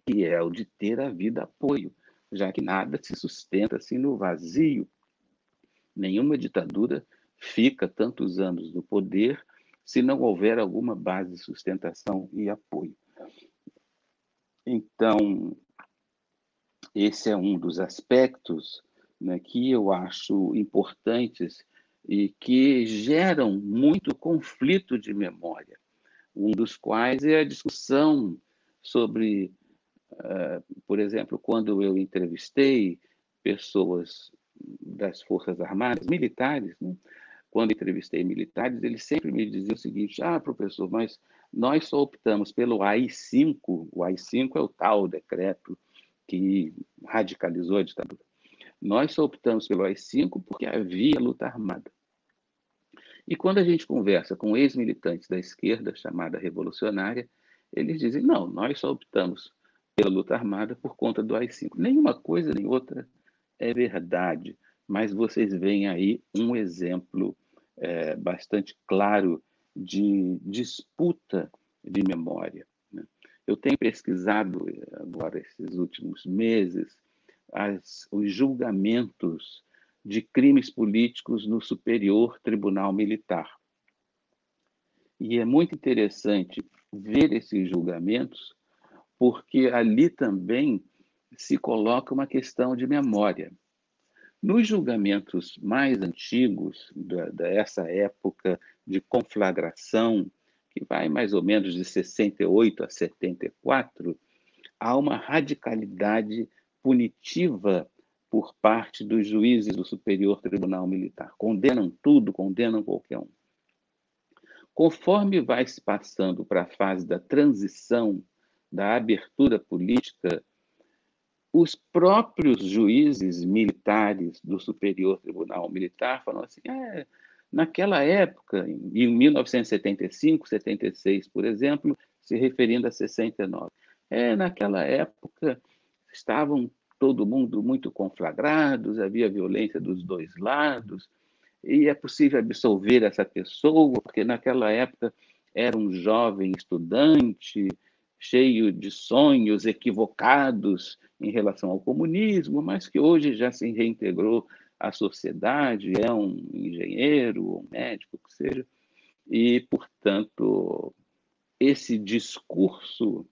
que é o de ter a vida apoio, já que nada se sustenta assim no vazio. Nenhuma ditadura fica tantos anos no poder se não houver alguma base de sustentação e apoio. Então, esse é um dos aspectos, né, que eu acho importantes e que geram muito conflito de memória. Um dos quais é a discussão sobre, por exemplo, quando eu entrevistei pessoas das Forças Armadas, militares, né? Quando entrevistei militares, eles sempre me diziam o seguinte: professor, mas nós só optamos pelo AI-5, o AI-5 é o tal decreto que radicalizou a ditadura. Nós só optamos pelo AI-5 porque havia luta armada. E quando a gente conversa com ex-militantes da esquerda, chamada revolucionária, eles dizem: não, nós só optamos pela luta armada por conta do AI-5. Nenhuma coisa nem outra é verdade, mas vocês veem aí um exemplo bastante claro de disputa de memória, né? Eu tenho pesquisado agora, esses últimos meses, os julgamentos de crimes políticos no Superior Tribunal Militar. E é muito interessante ver esses julgamentos, porque ali também se coloca uma questão de memória. Nos julgamentos mais antigos, dessa época de conflagração, que vai mais ou menos de 68 a 74, há uma radicalidade punitiva por parte dos juízes do Superior Tribunal Militar. Condenam tudo, condenam qualquer um. Conforme vai se passando para a fase da transição, da abertura política, os próprios juízes militares do Superior Tribunal Militar falam assim: naquela época, em 1975, 76, por exemplo, se referindo a 69, naquela época estavam todo mundo muito conflagrados, havia violência dos dois lados, e é possível absolver essa pessoa, porque naquela época era um jovem estudante, cheio de sonhos equivocados em relação ao comunismo, mas que hoje já se reintegrou à sociedade, é um engenheiro, ou um médico, que seja, e, portanto, esse discurso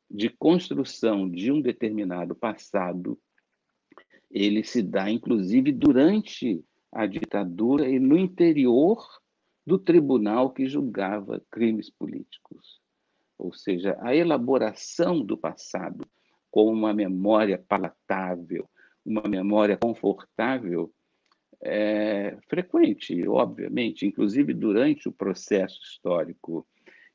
de construção de um determinado passado, ele se dá, inclusive, durante a ditadura e no interior do tribunal que julgava crimes políticos. Ou seja, a elaboração do passado como uma memória palatável, uma memória confortável, é frequente, obviamente, inclusive durante o processo histórico.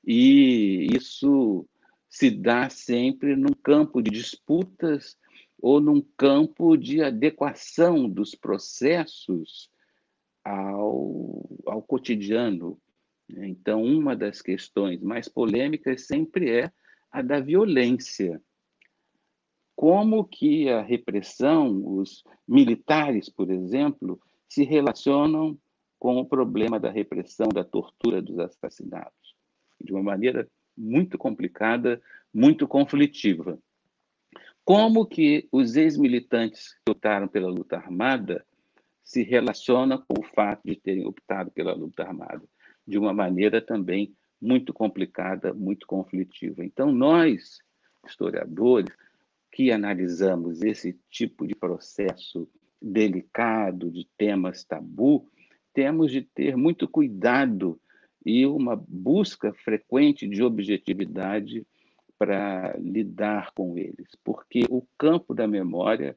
E isso se dá sempre num campo de disputas ou num campo de adequação dos processos ao cotidiano. Então, uma das questões mais polêmicas sempre é a da violência. como que a repressão, os militares, por exemplo, se relacionam com o problema da repressão, da tortura, dos assassinatos, de uma maneira muito complicada, muito conflitiva. Como que os ex-militantes que lutaram pela luta armada se relacionam com o fato de terem optado pela luta armada? De uma maneira também muito complicada, muito conflitiva. Então, nós, historiadores, que analisamos esse tipo de processo delicado, de temas tabu, temos de ter muito cuidado e uma busca frequente de objetividade para lidar com eles, porque o campo da memória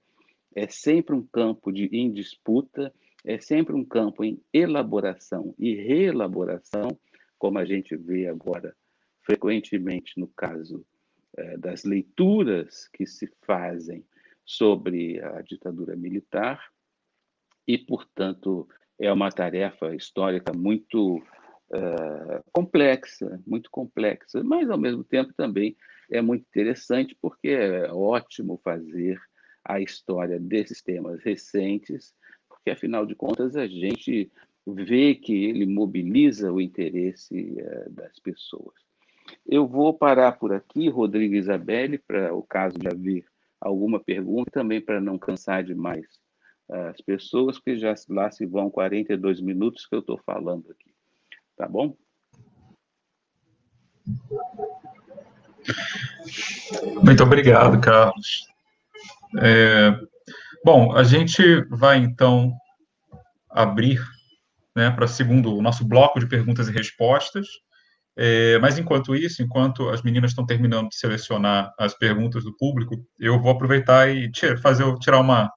é sempre um campo em disputa, é sempre um campo em elaboração e reelaboração, como a gente vê agora frequentemente no caso das leituras que se fazem sobre a ditadura militar, e, portanto, é uma tarefa histórica muito complexa, mas, ao mesmo tempo, também é muito interessante, porque é ótimo fazer a história desses temas recentes, porque, afinal de contas, a gente vê que ele mobiliza o interesse das pessoas. Eu vou parar por aqui, Rodrigo e Isabelle, para o caso de haver alguma pergunta, também para não cansar demais as pessoas, porque já lá se vão 42 minutos que eu estou falando aqui. Tá bom? Muito obrigado, Carlos. Bom, a gente vai, então, abrir, né, para o nosso bloco de perguntas e respostas. Mas, enquanto isso, enquanto as meninas estão terminando de selecionar as perguntas do público, eu vou aproveitar e tirar uma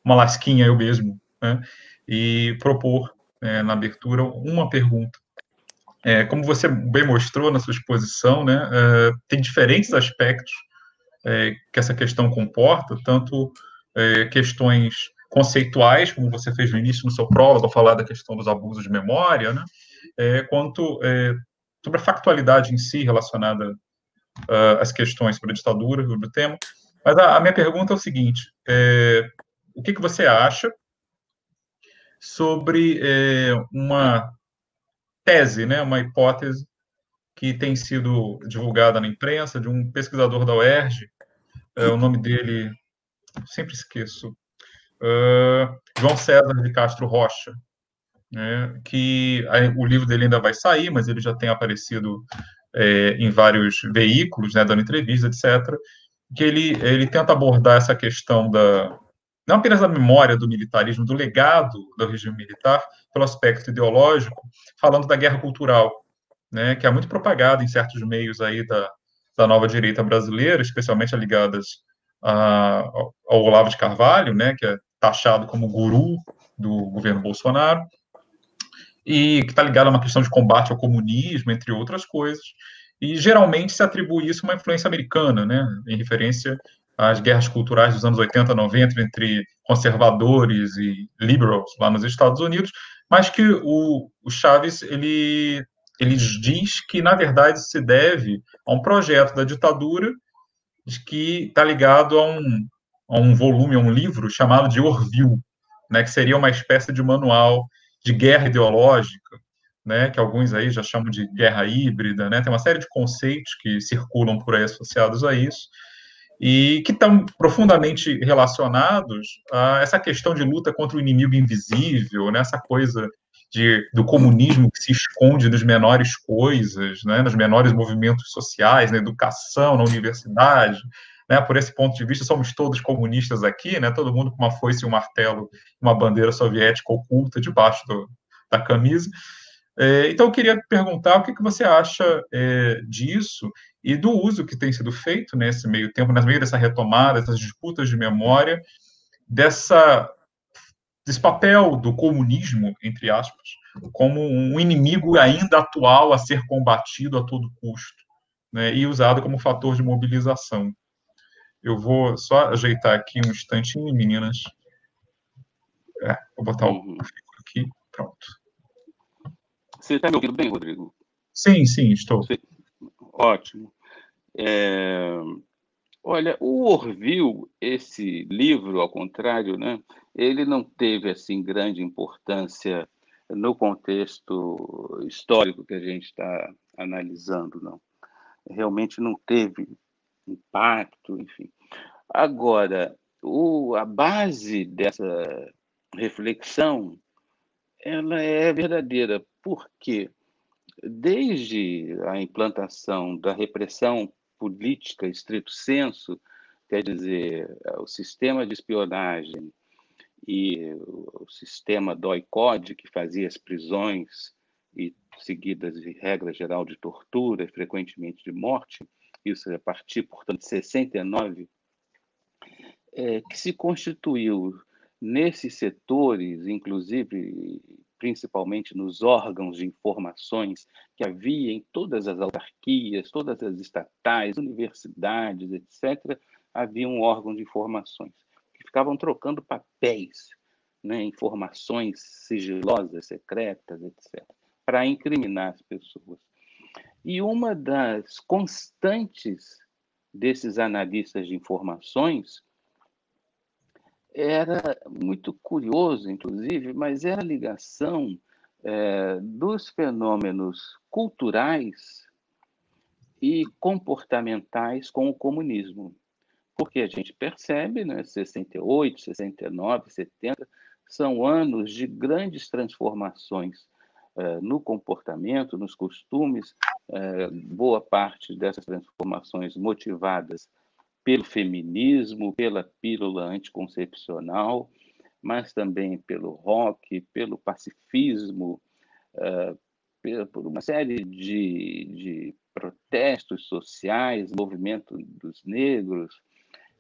lasquinha eu mesmo, né, e propor, na abertura, uma pergunta. Como você bem mostrou na sua exposição, né, tem diferentes aspectos que essa questão comporta, tanto questões conceituais, como você fez no início no seu prólogo, ao falar da questão dos abusos de memória, né, quanto sobre a factualidade em si relacionada às questões sobre a ditadura, sobre o tema. Mas a minha pergunta é o seguinte: o que você acha sobre uma tese, né, uma hipótese que tem sido divulgada na imprensa de um pesquisador da UERJ, o nome dele, sempre esqueço, João César de Castro Rocha, né, que o livro dele ainda vai sair, mas ele já tem aparecido em vários veículos, né, dando entrevistas, etc., que ele tenta abordar essa questão não apenas da memória do militarismo, do legado do regime militar, pelo aspecto ideológico, falando da guerra cultural, né, que é muito propagada em certos meios aí da nova direita brasileira, especialmente ligadas ao Olavo de Carvalho, né, que é taxado como guru do governo Bolsonaro, e que está ligado a uma questão de combate ao comunismo, entre outras coisas, e geralmente se atribui isso a uma influência americana, né, em referência às guerras culturais dos anos 80, 90, entre conservadores e liberals lá nos Estados Unidos, mas que o Chaves, ele diz que, na verdade, se deve a um projeto da ditadura que está ligado a um volume, a um livro chamado de Orville, né, que seria uma espécie de manual de guerra ideológica, né, que alguns aí já chamam de guerra híbrida, né, tem uma série de conceitos que circulam por aí associados a isso, e que estão profundamente relacionados a essa questão de luta contra o inimigo invisível, né, essa coisa do comunismo que se esconde nas menores coisas, né, nos menores movimentos sociais, na educação, na universidade, né, por esse ponto de vista, somos todos comunistas aqui, né, todo mundo com uma foice e um martelo, uma bandeira soviética oculta debaixo da camisa. Então, eu queria perguntar o que você acha disso e do uso que tem sido feito nesse meio tempo, no meio dessa retomada, dessas disputas de memória, desse papel do comunismo, entre aspas, como um inimigo ainda atual a ser combatido a todo custo, né, e usado como fator de mobilização. Eu vou só ajeitar aqui um instantinho, meninas. Vou botar o aqui, pronto. Você está me ouvindo bem, Rodrigo? Sim, estou. Ótimo. Olha, o Orville, esse livro, ao contrário, né, ele não teve assim grande importância no contexto histórico que a gente está analisando, não. Realmente não teve impacto, enfim. Agora, a base dessa reflexão, ela é verdadeira, porque desde a implantação da repressão política, estrito sensu, quer dizer, o sistema de espionagem e o sistema DOI-CODE, que fazia as prisões e seguidas de regra geral de tortura e frequentemente de morte, isso a partir, portanto, de 69, que se constituiu nesses setores, inclusive principalmente nos órgãos de informações que havia em todas as autarquias, todas as estatais, universidades, etc., havia um órgão de informações que ficavam trocando papéis, né, informações sigilosas, secretas, etc., para incriminar as pessoas. E uma das constantes desses analistas de informações era muito curioso, inclusive, mas era a ligação dos fenômenos culturais e comportamentais com o comunismo. Porque a gente percebe, né, 68, 69, 70, são anos de grandes transformações no comportamento, nos costumes, boa parte dessas transformações motivadas pelo feminismo, pela pílula anticoncepcional, mas também pelo rock, pelo pacifismo, por uma série de protestos sociais, movimento dos negros.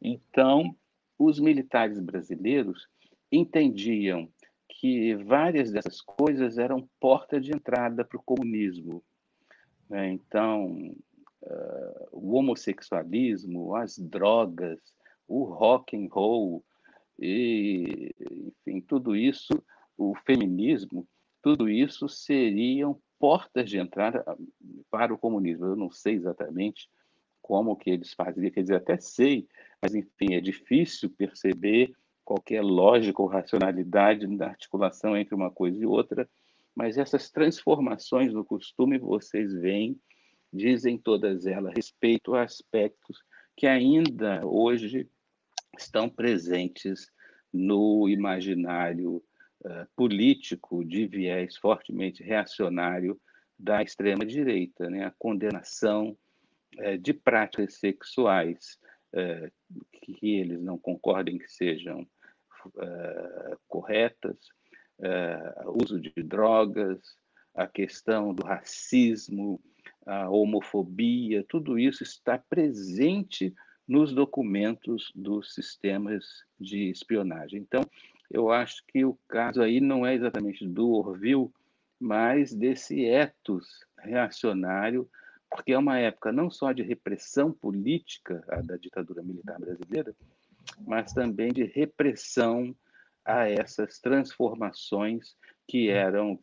Então, os militares brasileiros entendiam que várias dessas coisas eram porta de entrada para o comunismo. Então, o homossexualismo, as drogas, o rock and roll, e, enfim, tudo isso, o feminismo, tudo isso seriam portas de entrada para o comunismo. Eu não sei exatamente como que eles faziam, quer dizer, até sei, mas, enfim, é difícil perceber qualquer lógica ou racionalidade na articulação entre uma coisa e outra, mas essas transformações no costume vocês veem, dizem todas elas respeito a aspectos que ainda hoje estão presentes no imaginário político de viés fortemente reacionário da extrema-direita, né? A condenação de práticas sexuais que eles não concordem que sejam corretas, o uso de drogas, a questão do racismo, a homofobia, tudo isso está presente nos documentos dos sistemas de espionagem. Então, eu acho que o caso aí não é exatamente do Orville, mas desse ethos reacionário, porque é uma época não só de repressão política da ditadura militar brasileira, mas também de repressão a essas transformações que eram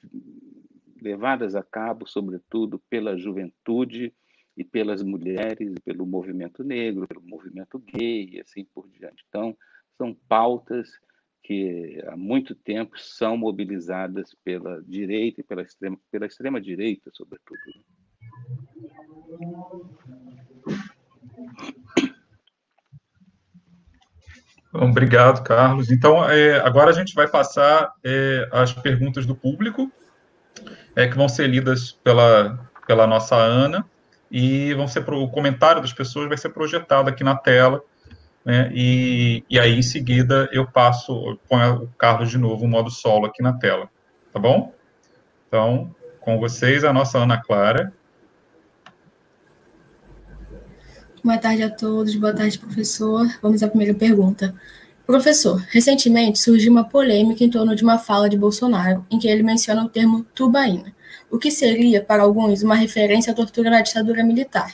levadas a cabo, sobretudo, pela juventude e pelas mulheres, e pelo movimento negro, pelo movimento gay, e assim por diante. Então, são pautas que há muito tempo são mobilizadas pela direita e pela extrema direita, sobretudo. Obrigado, Carlos. Então, agora a gente vai passar as perguntas do público, que vão ser lidas pela nossa Ana, e vão ser o comentário das pessoas vai ser projetado aqui na tela, né? E aí, em seguida, eu ponho o Carlos de novo, o modo solo aqui na tela. Tá bom? Então, com vocês, a nossa Ana Clara. Boa tarde a todos, boa tarde, professor. Vamos à primeira pergunta. Professor, recentemente surgiu uma polêmica em torno de uma fala de Bolsonaro, em que ele menciona o termo tubaína, o que seria, para alguns, uma referência à tortura na ditadura militar.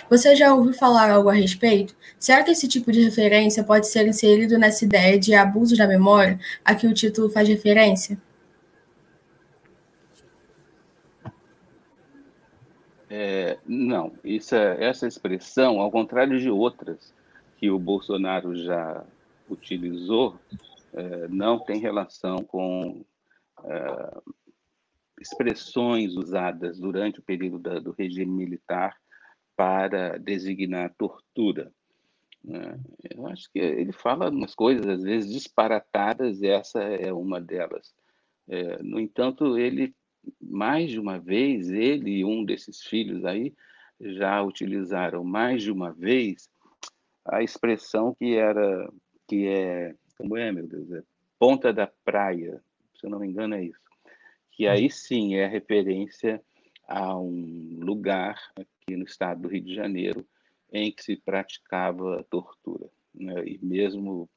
Você já ouviu falar algo a respeito? Será que esse tipo de referência pode ser inserido nessa ideia de abuso da memória a que o título faz referência? Não, essa expressão, ao contrário de outras que o Bolsonaro já utilizou, não tem relação com expressões usadas durante o período do regime militar para designar tortura. Eu acho que ele fala umas coisas, às vezes, disparatadas, e essa é uma delas. No entanto, ele, mais de uma vez, ele e um desses filhos aí, já utilizaram mais de uma vez a expressão como é, meu Deus, ponta da praia, se eu não me engano é isso, que aí sim é referência a um lugar aqui no estado do Rio de Janeiro em que se praticava tortura, né? E mesmo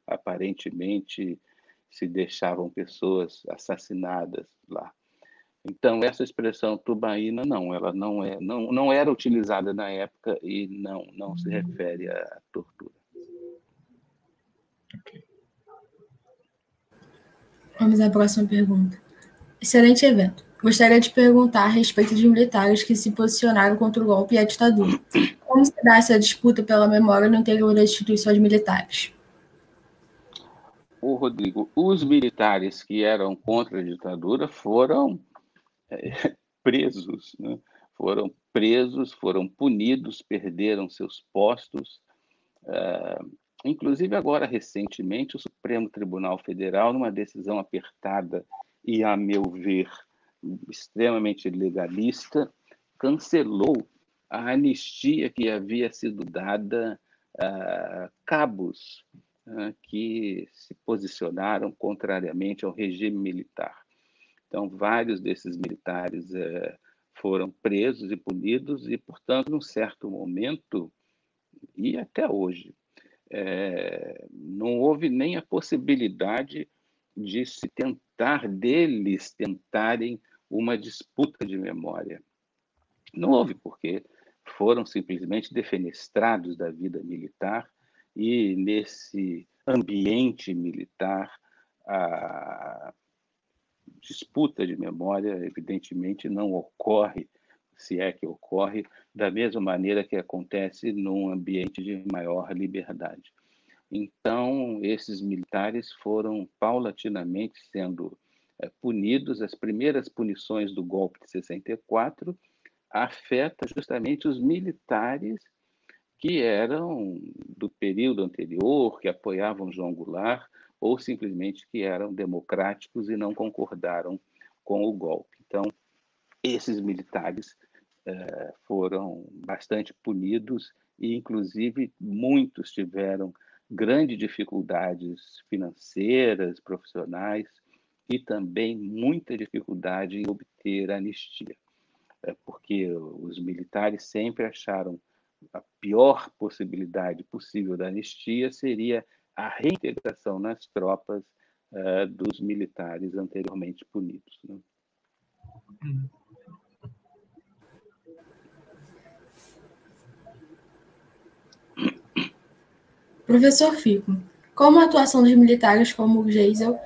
aparentemente se deixavam pessoas assassinadas lá. Então, essa expressão tubaína, não, ela não era utilizada na época e não se refere à tortura. Ok. Vamos à próxima pergunta. Excelente evento. Gostaria de perguntar a respeito de militares que se posicionaram contra o golpe e a ditadura. Como se dá essa disputa pela memória no interior das instituições militares? Rodrigo, os militares que eram contra a ditadura foram presos, né? Foram presos, foram punidos, perderam seus postos. Inclusive, agora, recentemente, o Supremo Tribunal Federal, numa decisão apertada e, a meu ver, extremamente legalista, cancelou a anistia que havia sido dada a cabos que se posicionaram contrariamente ao regime militar. Então, vários desses militares foram presos e punidos e, portanto, num certo momento, e até hoje, não houve nem a possibilidade de se deles tentarem uma disputa de memória. Não houve, porque foram simplesmente defenestrados da vida militar e, nesse ambiente militar, a disputa de memória, evidentemente, não ocorre, se é que ocorre, da mesma maneira que acontece num ambiente de maior liberdade. Então, esses militares foram paulatinamente sendo punidos. As primeiras punições do golpe de 64 afetam justamente os militares que eram do período anterior, que apoiavam João Goulart, ou simplesmente que eram democráticos e não concordaram com o golpe. Então, esses militares foram bastante punidos e, inclusive, muitos tiveram grandes dificuldades financeiras, profissionais e também muita dificuldade em obter anistia, porque os militares sempre acharam a pior possibilidade possível da anistia seria a reintegração nas tropas dos militares anteriormente punidos, né? Professor Fico, como a atuação dos militares como Geisel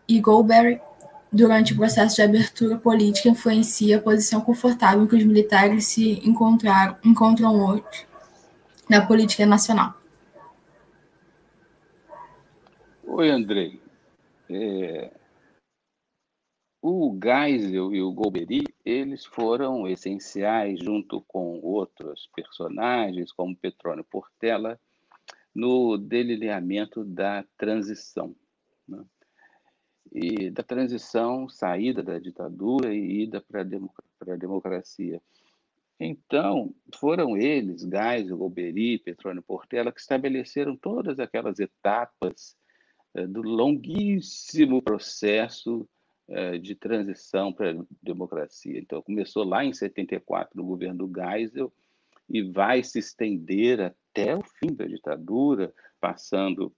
e Golbery durante o processo de abertura política influencia a posição confortável em que os militares se encontram hoje na política nacional? Oi, Andrei. O Geisel e o Golbery, eles foram essenciais, junto com outros personagens, como Petrônio Portela, no delineamento da transição, né? E da transição, saída da ditadura e ida para a democracia. Então, foram eles, Geisel, Golbery, Petrônio Portela, que estabeleceram todas aquelas etapas do longuíssimo processo de transição para a democracia. Então, começou lá em 74, no governo do Geisel, e vai se estender até o fim da ditadura, passando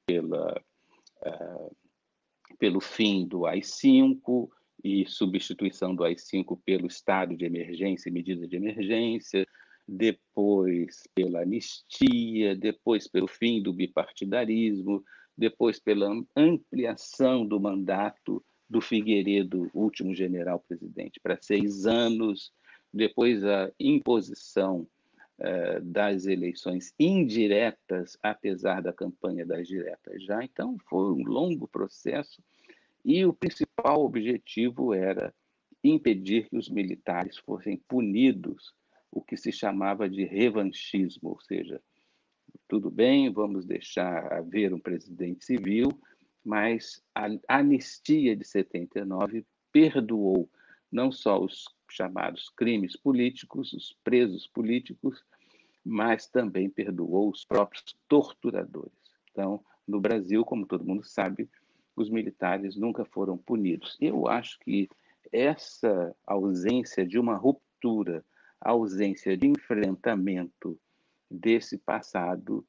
pelo fim do AI-5 e substituição do AI-5 pelo estado de emergência e medida de emergência, depois pela anistia, depois pelo fim do bipartidarismo, depois pela ampliação do mandato do Figueiredo, último general-presidente, para 6 anos, depois a imposição das eleições indiretas, apesar da campanha das diretas já. Então, foi um longo processo e o principal objetivo era impedir que os militares fossem punidos, o que se chamava de revanchismo, ou seja, tudo bem, vamos deixar haver um presidente civil, mas a anistia de 79 perdoou não só os chamados crimes políticos, os presos políticos, mas também perdoou os próprios torturadores. Então, no Brasil, como todo mundo sabe, os militares nunca foram punidos. Eu acho que essa ausência de uma ruptura, a ausência de enfrentamento desse passado,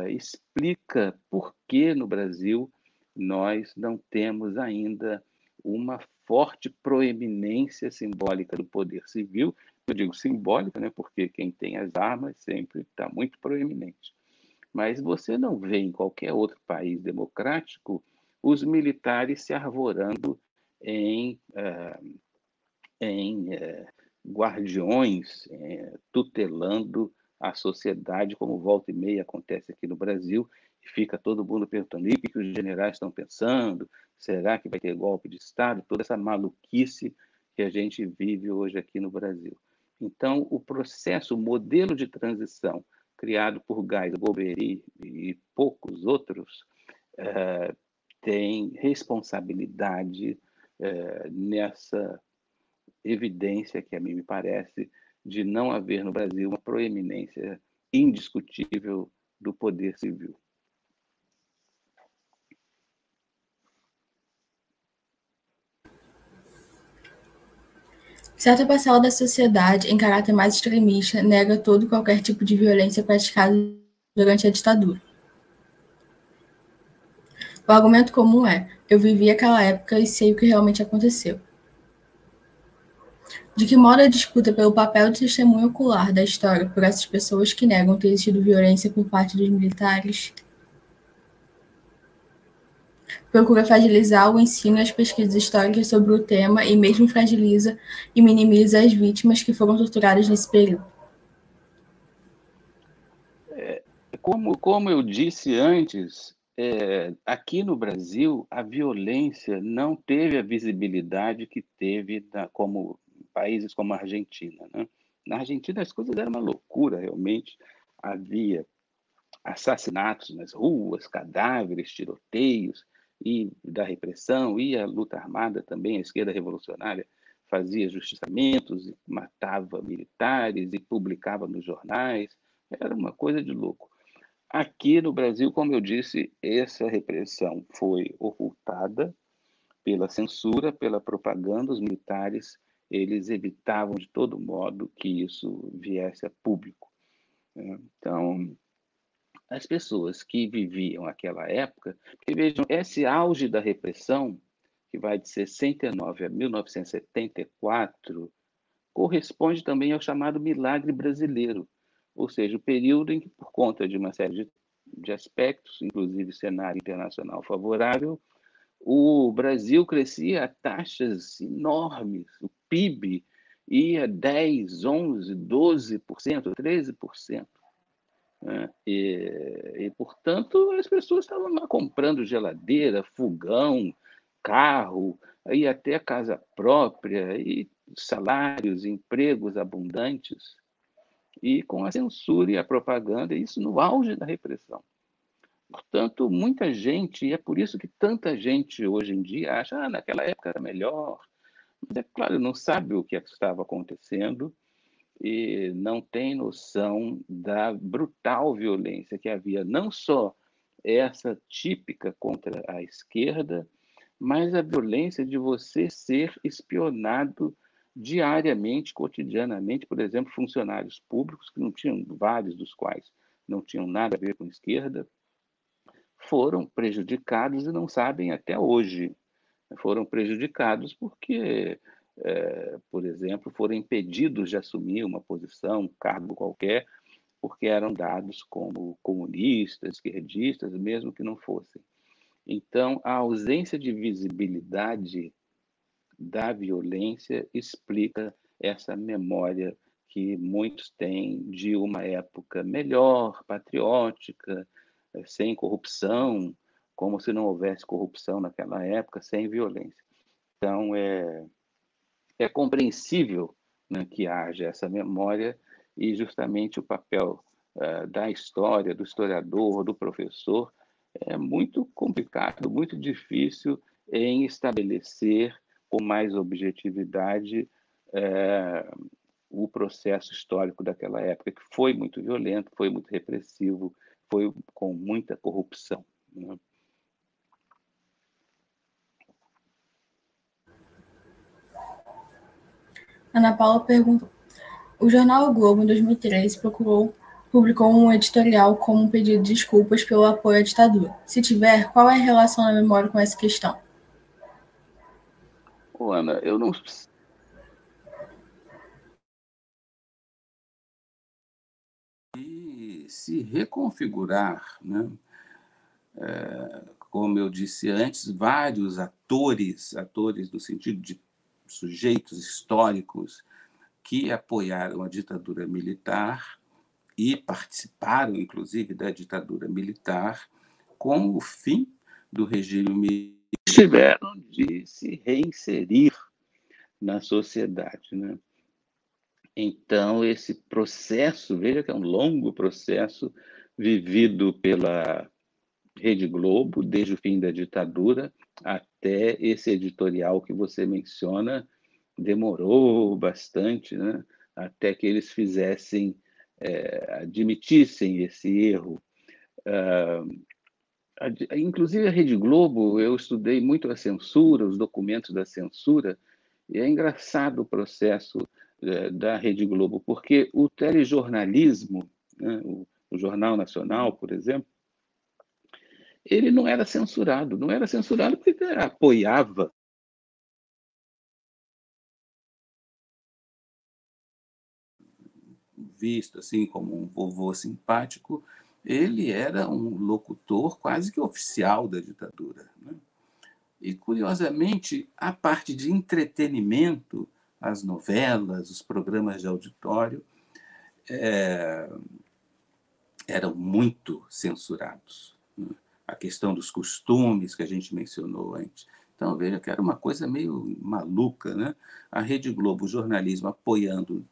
explica por que no Brasil nós não temos ainda uma forte proeminência simbólica do poder civil. Eu digo simbólica, né, porque quem tem as armas sempre está muito proeminente. Mas você não vê em qualquer outro país democrático os militares se arvorando em guardiões, tutelando a sociedade, como volta e meia acontece aqui no Brasil, e fica todo mundo perguntando o que os generais estão pensando, será que vai ter golpe de Estado? Toda essa maluquice que a gente vive hoje aqui no Brasil. Então, o processo, o modelo de transição criado por Geisel, Golbery e poucos outros, tem responsabilidade nessa evidência que a mim me parece de não haver no Brasil uma proeminência indiscutível do poder civil. Certa parcela da sociedade, em caráter mais extremista, nega todo e qualquer tipo de violência praticada durante a ditadura. O argumento comum é: eu vivi aquela época e sei o que realmente aconteceu. De que modo a disputa pelo papel de testemunho ocular da história por essas pessoas que negam ter existido violência por parte dos militares procura fragilizar o ensino e as pesquisas históricas sobre o tema e mesmo fragiliza e minimiza as vítimas que foram torturadas nesse período. Como eu disse antes, aqui no Brasil a violência não teve a visibilidade que teve como países como a Argentina, né? Na Argentina as coisas eram uma loucura, realmente. Havia assassinatos nas ruas, cadáveres, tiroteios e da repressão, e a luta armada também, a esquerda revolucionária fazia justiciamentos, matava militares e publicava nos jornais. Era uma coisa de louco. Aqui no Brasil, como eu disse, essa repressão foi ocultada pela censura, pela propaganda. Os militares, eles evitavam de todo modo que isso viesse a público. Então, as pessoas que viviam aquela época, porque vejam, esse auge da repressão, que vai de 69 a 1974, corresponde também ao chamado milagre brasileiro, ou seja, o período em que, por conta de uma série de aspectos, inclusive cenário internacional favorável, o Brasil crescia a taxas enormes, o PIB ia 10%, 11%, 12%, 13%. Né? Portanto, as pessoas estavam lá comprando geladeira, fogão, carro, e até casa própria, e salários, empregos abundantes, e com a censura e a propaganda, isso no auge da repressão. Portanto, muita gente, e é por isso que tanta gente hoje em dia acha naquela época era melhor, mas é claro, não sabe o que estava acontecendo e não tem noção da brutal violência que havia, não só essa típica contra a esquerda, mas a violência de você ser espionado diariamente, cotidianamente, por exemplo, funcionários públicos, que não tinham, vários dos quais não tinham nada a ver com esquerda, foram prejudicados e não sabem até hoje. Foram prejudicados porque, por exemplo, foram impedidos de assumir uma posição, um cargo qualquer, porque eram dados como comunistas, esquerdistas, mesmo que não fossem. Então, a ausência de visibilidade da violência explica essa memória que muitos têm de uma época melhor, patriótica, sem corrupção, como se não houvesse corrupção naquela época, sem violência. Então, é compreensível, né, que haja essa memória, e justamente o papel da história, do historiador, do professor, é muito complicado, muito difícil em estabelecer com mais objetividade o processo histórico daquela época, que foi muito violento, foi muito repressivo, foi com muita corrupção, né? Ana Paula perguntou: o jornal o Globo, em 2013, publicou um editorial como um pedido de desculpas pelo apoio à ditadura. Se tiver, qual é a relação da memória com essa questão? Ana, eu não... E se reconfigurar, né? Como eu disse antes, vários atores no sentido de sujeitos históricos que apoiaram a ditadura militar e participaram, inclusive, da ditadura militar, com o fim do regime militar, tiveram de se reinserir na sociedade, né? Então, esse processo, veja que é um longo processo vivido pela Rede Globo, desde o fim da ditadura até esse editorial que você menciona, demorou bastante, né? Até que eles admitissem esse erro. Inclusive, a Rede Globo, eu estudei muito a censura, os documentos da censura, e é engraçado o processo da Rede Globo, porque o telejornalismo, né, o Jornal Nacional, por exemplo, ele não era censurado porque apoiava. Visto assim como um vovô simpático, ele era um locutor quase que oficial da ditadura, né? E, curiosamente, a parte de entretenimento, as novelas, os programas de auditório, eram muito censurados, né? A questão dos costumes que a gente mencionou antes. Então, veja que era uma coisa meio maluca, né? A Rede Globo, o jornalismo apoiando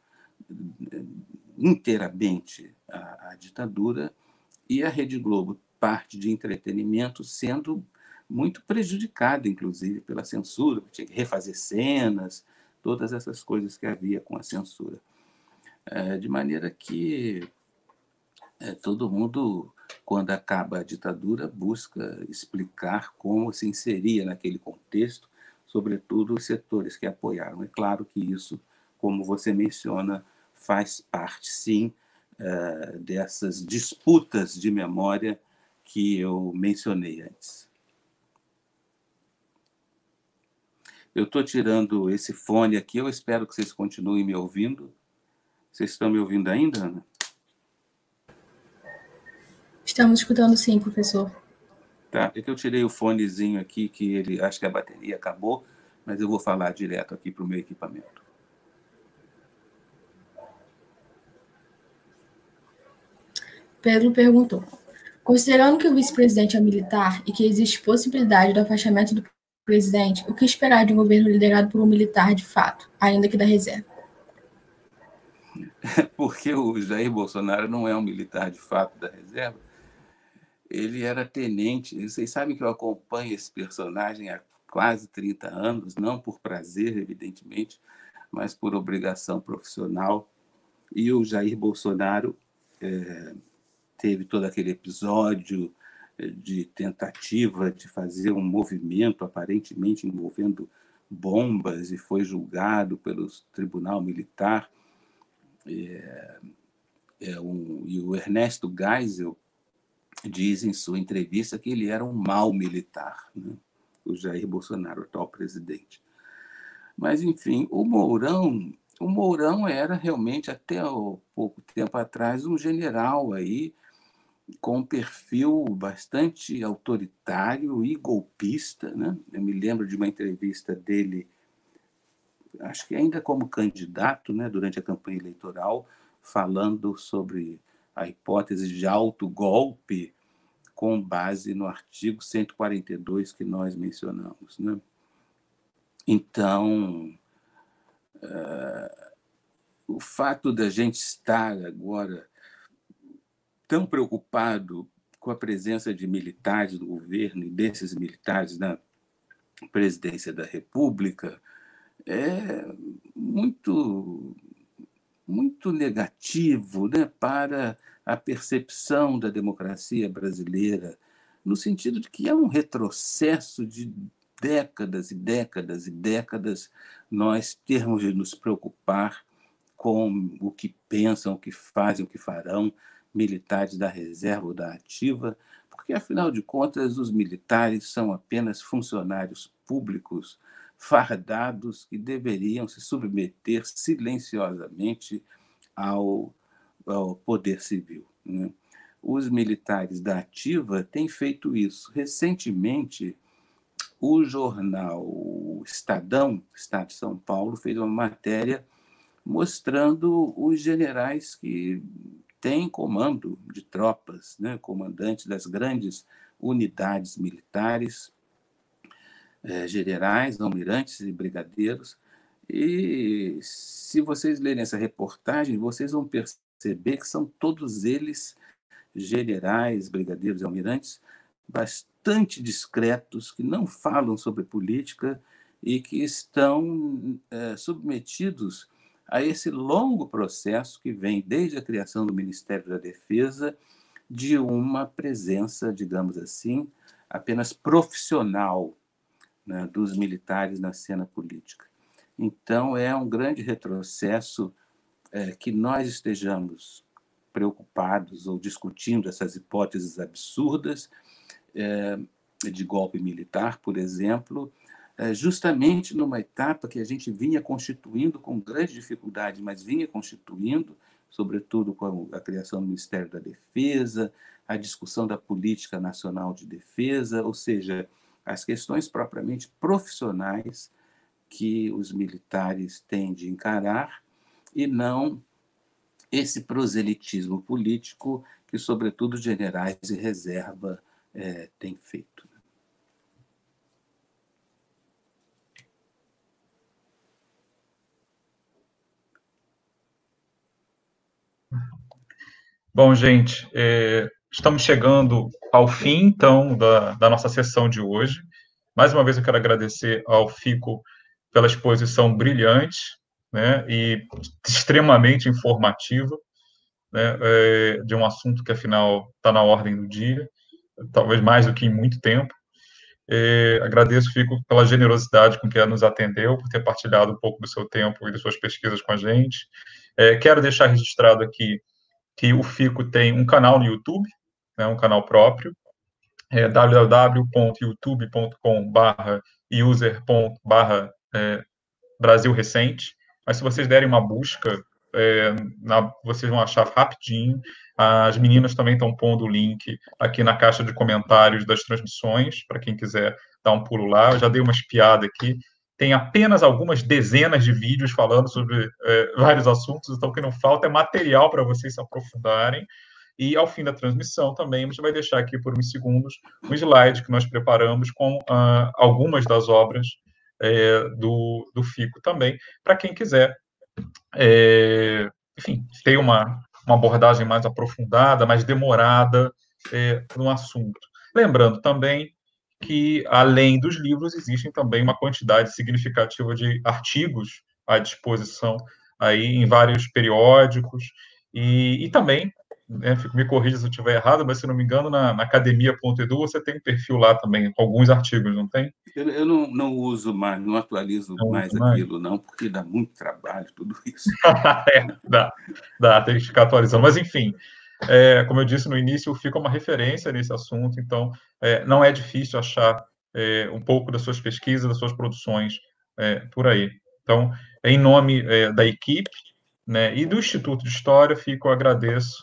inteiramente a ditadura, e a Rede Globo, parte de entretenimento, sendo muito prejudicada, inclusive, pela censura, tinha que refazer cenas, todas essas coisas que havia com a censura. De maneira que todo mundo, quando acaba a ditadura, busca explicar como se inseria naquele contexto, sobretudo os setores que apoiaram. É claro que isso, como você menciona, faz parte, sim, dessas disputas de memória que eu mencionei antes. Eu estou tirando esse fone aqui, eu espero que vocês continuem me ouvindo. Vocês estão me ouvindo ainda, Ana? Estamos escutando sim, professor. Tá, é que eu tirei o fonezinho aqui, que ele acho que a bateria acabou, mas eu vou falar direto aqui para o meu equipamento. Pedro perguntou: considerando que o vice-presidente é militar e que existe possibilidade do afastamento do presidente, o que esperar de um governo liderado por um militar de fato, ainda que da reserva? Porque o Jair Bolsonaro não é um militar de fato da reserva. Ele era tenente. Vocês sabem que eu acompanho esse personagem há quase 30 anos, não por prazer, evidentemente, mas por obrigação profissional. E o Jair Bolsonaro teve todo aquele episódio de tentativa de fazer um movimento aparentemente envolvendo bombas e foi julgado pelo Tribunal Militar. E o Ernesto Geisel diz em sua entrevista que ele era um mau militar, né? O Jair Bolsonaro, o atual presidente. Mas, enfim, o Mourão era realmente, até pouco tempo atrás, um general aí com um perfil bastante autoritário e golpista, né? Eu me lembro de uma entrevista dele acho que ainda como candidato, né, durante a campanha eleitoral, falando sobre a hipótese de autogolpe com base no artigo 142 que nós mencionamos, né? Então, o fato da gente estar agora tão preocupado com a presença de militares no governo e desses militares na presidência da República é muito negativo, né, para a percepção da democracia brasileira, no sentido de que é um retrocesso de décadas e décadas e décadas nós termos de nos preocupar com o que pensam, o que fazem, o que farão militares da reserva ou da ativa, porque, afinal de contas, os militares são apenas funcionários públicos fardados que deveriam se submeter silenciosamente ao poder civil, né? Os militares da ativa têm feito isso. Recentemente, o jornal Estadão, Estado de São Paulo, fez uma matéria mostrando os generais que têm comando de tropas, né? Comandantes das grandes unidades militares, generais, almirantes e brigadeiros. E se vocês lerem essa reportagem, vocês vão perceber que são todos eles generais, brigadeiros e almirantes bastante discretos, que não falam sobre política e que estão submetidos a esse longo processo que vem desde a criação do Ministério da Defesa, de uma presença, digamos assim, apenas profissional, né, dos militares na cena política. Então, é um grande retrocesso que nós estejamos preocupados ou discutindo essas hipóteses absurdas de golpe militar, por exemplo, justamente numa etapa que a gente vinha constituindo com grande dificuldade, mas vinha constituindo, sobretudo com a criação do Ministério da Defesa, a discussão da política nacional de defesa, ou seja, as questões propriamente profissionais que os militares têm de encarar e não esse proselitismo político que, sobretudo, os generais de reserva têm feito. Bom, gente, estamos chegando ao fim, então, da nossa sessão de hoje. Mais uma vez, eu quero agradecer ao FICO pela exposição brilhante, né, e extremamente informativa, né, de um assunto que, afinal, está na ordem do dia, talvez mais do que em muito tempo. Agradeço, FICO, pela generosidade com que nos atendeu, por ter partilhado um pouco do seu tempo e das suas pesquisas com a gente. Quero deixar registrado aqui que o FICO tem um canal no YouTube, né, um canal próprio, www.youtube.com/user.Brasil Recente. Mas se vocês derem uma busca, vocês vão achar rapidinho. As meninas também estão pondo o link aqui na caixa de comentários das transmissões, para quem quiser dar um pulo lá. Eu já dei uma espiada aqui. Tem apenas algumas dezenas de vídeos falando sobre vários assuntos, então o que não falta é material para vocês se aprofundarem. E, ao fim da transmissão, também, a gente vai deixar aqui por uns segundos um slide que nós preparamos com algumas das obras do FICO também, para quem quiser, enfim, ter uma abordagem mais aprofundada, mais demorada no assunto. Lembrando também que, além dos livros, existem também uma quantidade significativa de artigos à disposição aí em vários periódicos e também, né, me corrija se eu estiver errado, mas, se não me engano, na academia.edu você tem um perfil lá também, com alguns artigos, não tem? Eu não uso mais, não atualizo mais aquilo, não, porque dá muito trabalho tudo isso. Dá, tem que ficar atualizando. Mas, enfim, como eu disse no início, fica uma referência nesse assunto, então não é difícil achar um pouco das suas pesquisas, das suas produções por aí. Então, em nome da equipe, né, e do Instituto de História, eu agradeço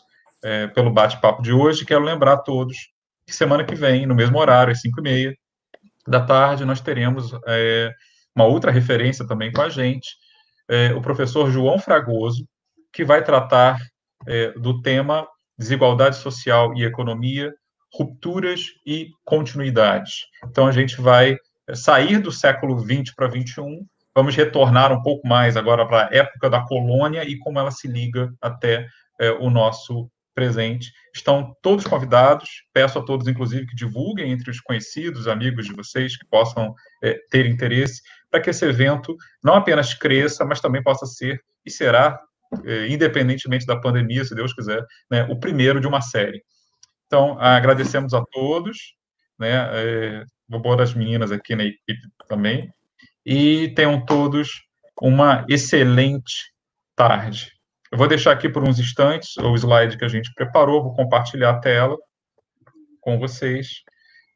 pelo bate-papo de hoje. Quero lembrar a todos que semana que vem, no mesmo horário, às 5h30 da tarde, nós teremos uma outra referência também com a gente, o professor João Fragoso, que vai tratar do tema desigualdade social e economia, rupturas e continuidades. Então, a gente vai sair do século XX para XXI, vamos retornar um pouco mais agora para a época da colônia e como ela se liga até o nosso presente. Estão todos convidados, peço a todos, inclusive, que divulguem entre os conhecidos, amigos de vocês, que possam ter interesse, para que esse evento não apenas cresça, mas também possa ser, e será, independentemente da pandemia, se Deus quiser, né, o primeiro de uma série. Então, agradecemos a todos, né, vou pôr as meninas aqui na equipe também, e tenham todos uma excelente tarde. Eu vou deixar aqui por uns instantes o slide que a gente preparou, vou compartilhar a tela com vocês,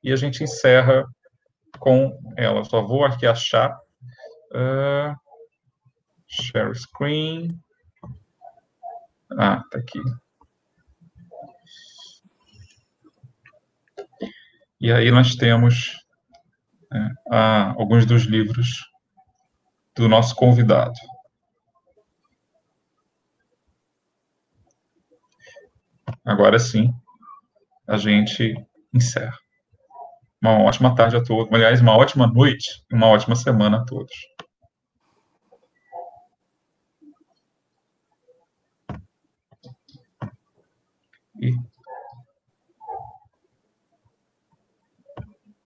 e a gente encerra com ela. Só vou aqui achar. Share screen. Tá aqui. E aí nós temos alguns dos livros do nosso convidado. Agora sim, a gente encerra. Uma ótima tarde a todos. Aliás, uma ótima noite e uma ótima semana a todos.